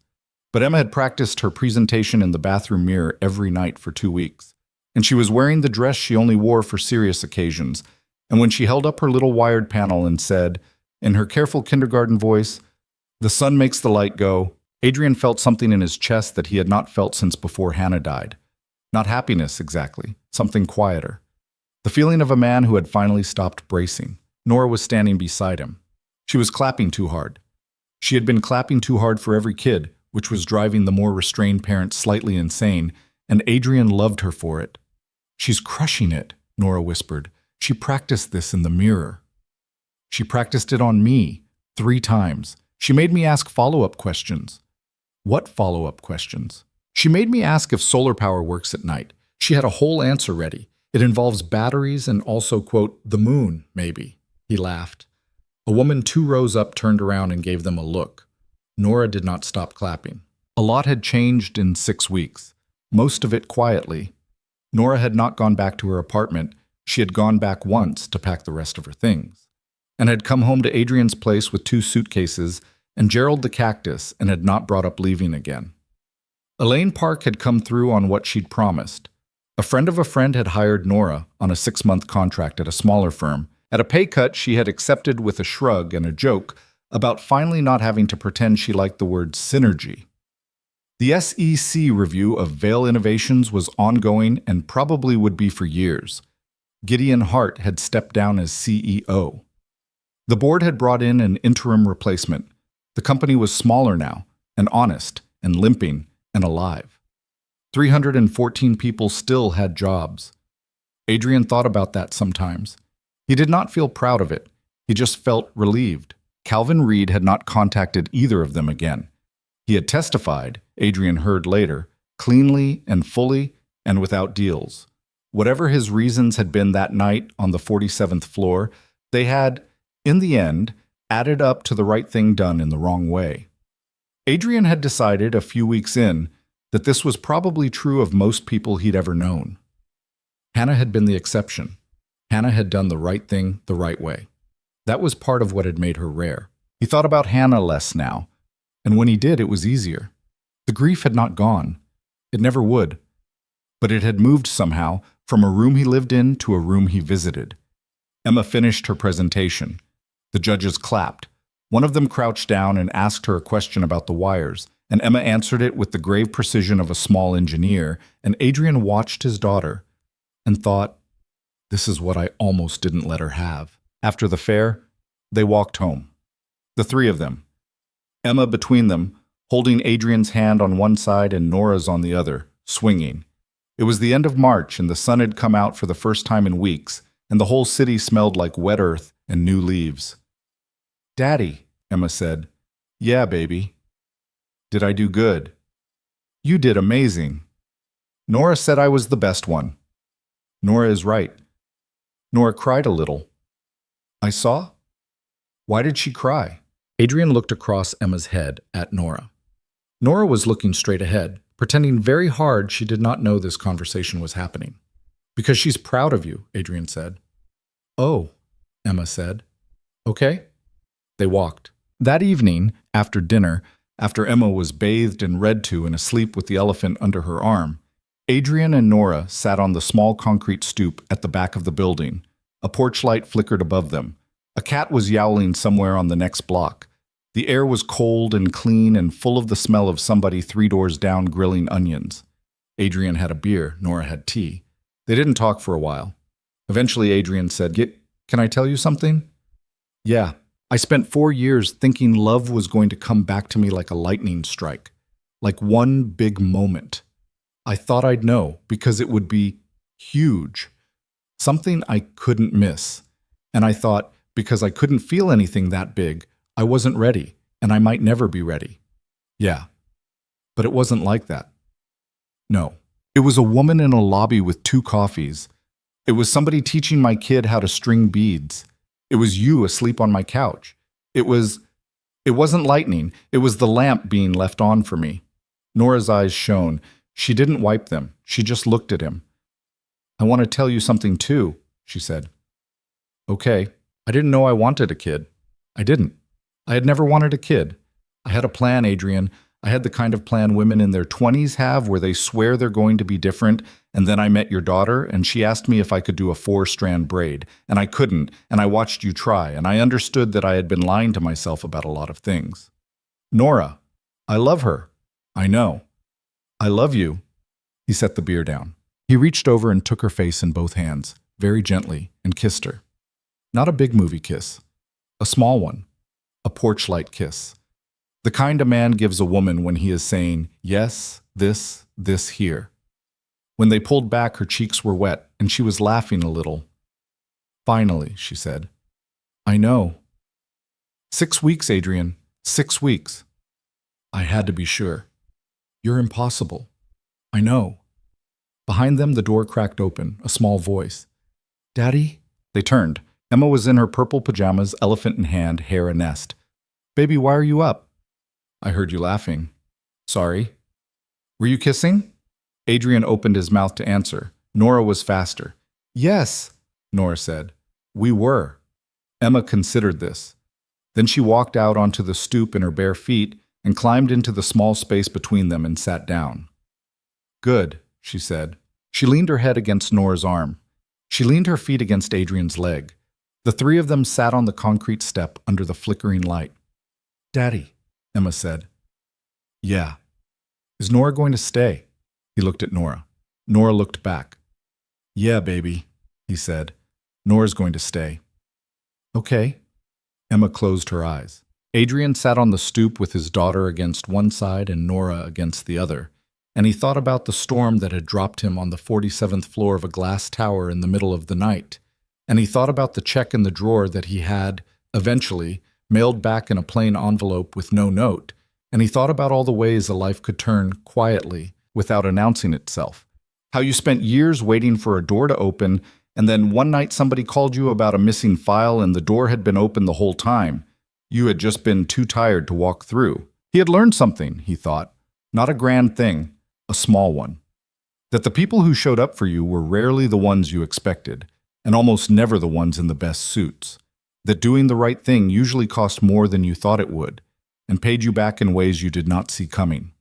But Emma had practiced her presentation in the bathroom mirror every night for 2 weeks, and she was wearing the dress she only wore for serious occasions. And when she held up her little wired panel and said, in her careful kindergarten voice, "The sun makes the light go," Adrian felt something in his chest that he had not felt since before Hannah died. Not happiness, exactly, something quieter. The feeling of a man who had finally stopped bracing. Nora was standing beside him. She was clapping too hard. She had been clapping too hard for every kid, which was driving the more restrained parents slightly insane, and Adrian loved her for it. "She's crushing it," Nora whispered. "She practiced this in the mirror. She practiced it on me 3 times. She made me ask follow-up questions." "What follow-up questions?" "She made me ask if solar power works at night. She had a whole answer ready. It involves batteries and also, quote, the moon, maybe." He laughed. A woman 2 rows up turned around and gave them a look. Nora did not stop clapping. A lot had changed in 6 weeks, most of it quietly. Nora had not gone back to her apartment. She had gone back once to pack the rest of her things, and had come home to Adrian's place with 2 suitcases and Gerald the cactus, and had not brought up leaving again. Elaine Park had come through on what she'd promised. A friend of a friend had hired Nora on a 6-month contract at a smaller firm, at a pay cut she had accepted with a shrug and a joke about finally not having to pretend she liked the word synergy. The SEC review of Vail Innovations was ongoing and probably would be for years. Gideon Hart had stepped down as CEO. The board had brought in an interim replacement. The company was smaller now, and honest, and limping, and alive. 314 people still had jobs. Adrian thought about that sometimes. He did not feel proud of it. He just felt relieved. Calvin Reed had not contacted either of them again. He had testified, Adrian heard later, cleanly and fully and without deals. Whatever his reasons had been that night on the 47th floor, they had, in the end, added up to the right thing done in the wrong way. Adrian had decided a few weeks in that this was probably true of most people he'd ever known. Hannah had been the exception. Hannah had done the right thing the right way. That was part of what had made her rare. He thought about Hannah less now, and when he did, it was easier. The grief had not gone. It never would. But it had moved somehow from a room he lived in to a room he visited. Emma finished her presentation. The judges clapped. One of them crouched down and asked her a question about the wires, and Emma answered it with the grave precision of a small engineer, and Adrian watched his daughter and thought, this is what I almost didn't let her have. After the fair, they walked home. The 3 of them. Emma between them, holding Adrian's hand on one side and Nora's on the other, swinging. It was the end of March, and the sun had come out for the first time in weeks, and the whole city smelled like wet earth and new leaves. "Daddy," Emma said. "Yeah, baby." "Did I do good?" "You did amazing." "Nora said I was the best one." "Nora is right." Nora cried a little. "I saw?" "Why did she cry?" Adrian looked across Emma's head at Nora. Nora was looking straight ahead, pretending very hard she did not know this conversation was happening. "Because she's proud of you," Adrian said. "Oh." Emma said. Okay. They walked. That evening, after dinner, after Emma was bathed and read to and asleep with the elephant under her arm, Adrian and Nora sat on the small concrete stoop at the back of the building. A porch light flickered above them. A cat was yowling somewhere on the next block. The air was cold and clean and full of the smell of somebody 3 doors down grilling onions. Adrian had a beer, Nora had tea. They didn't talk for a while. Eventually Adrian said, Can I tell you something? Yeah. I spent 4 years thinking love was going to come back to me like a lightning strike, like one big moment. I thought I'd know because it would be huge, something I couldn't miss. And I thought because I couldn't feel anything that big, I wasn't ready, and I might never be ready. Yeah, but it wasn't like that. No, it was a woman in a lobby with 2 coffees. It was somebody teaching my kid how to string beads. It was you asleep on my couch. It wasn't lightning. It was the lamp being left on for me. Nora's eyes shone. She didn't wipe them. She just looked at him. I want to tell you something too, she said. Okay. I didn't know I wanted a kid. I didn't. I had never wanted a kid. I had a plan, Adrian. I had the kind of plan women in their 20s have where they swear they're going to be different, and then I met your daughter, and she asked me if I could do a 4-strand braid, and I couldn't, and I watched you try, and I understood that I had been lying to myself about a lot of things. Nora, I love her. I know. I love you. He set the beer down. He reached over and took her face in both hands, very gently, and kissed her. Not a big movie kiss. A small one. A porch light kiss. The kind a man gives a woman when he is saying, yes, this here. When they pulled back, her cheeks were wet, and she was laughing a little. Finally, she said, I know. 6 weeks, Adrian. 6 weeks. I had to be sure. You're impossible. I know. Behind them, the door cracked open, a small voice. Daddy? They turned. Emma was in her purple pajamas, elephant in hand, hair a nest. Baby, why are you up? I heard you laughing. Sorry. Were you kissing? Adrian opened his mouth to answer. Nora was faster. Yes, Nora said. We were. Emma considered this. Then she walked out onto the stoop in her bare feet and climbed into the small space between them and sat down. Good, she said. She leaned her head against Nora's arm. She leaned her feet against Adrian's leg. The 3 of them sat on the concrete step under the flickering light. Daddy, Emma said. Yeah. Is Nora going to stay? He looked at Nora. Nora looked back. Yeah, baby, he said. Nora's going to stay. Okay. Emma closed her eyes. Adrian sat on the stoop with his daughter against one side and Nora against the other, and he thought about the storm that had dropped him on the 47th floor of a glass tower in the middle of the night, and he thought about the check in the drawer that he had, eventually, mailed back in a plain envelope with no note, and he thought about all the ways a life could turn quietly without announcing itself. How you spent years waiting for a door to open, and then one night somebody called you about a missing file and the door had been open the whole time. You had just been too tired to walk through. He had learned something, he thought. Not a grand thing, a small one. That the people who showed up for you were rarely the ones you expected, and almost never the ones in the best suits. That doing the right thing usually cost more than you thought it would, and paid you back in ways you did not see coming.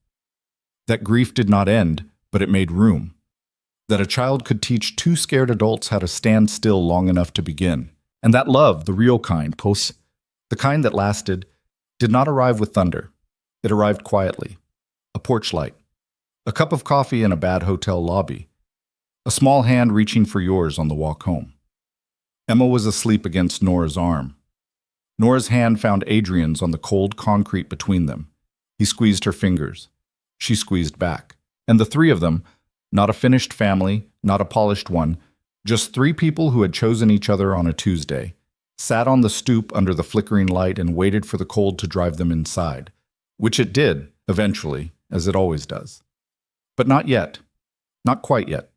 That grief did not end, but it made room. That a child could teach 2 scared adults how to stand still long enough to begin. And that love, the real kind, the kind that lasted, did not arrive with thunder. It arrived quietly. A porch light. A cup of coffee in a bad hotel lobby. A small hand reaching for yours on the walk home. Emma was asleep against Nora's arm. Nora's hand found Adrian's on the cold concrete between them. He squeezed her fingers. She squeezed back. And the 3 of them, not a finished family, not a polished one, just 3 people who had chosen each other on a Tuesday, sat on the stoop under the flickering light and waited for the cold to drive them inside, which it did, eventually, as it always does. But not yet. Not quite yet.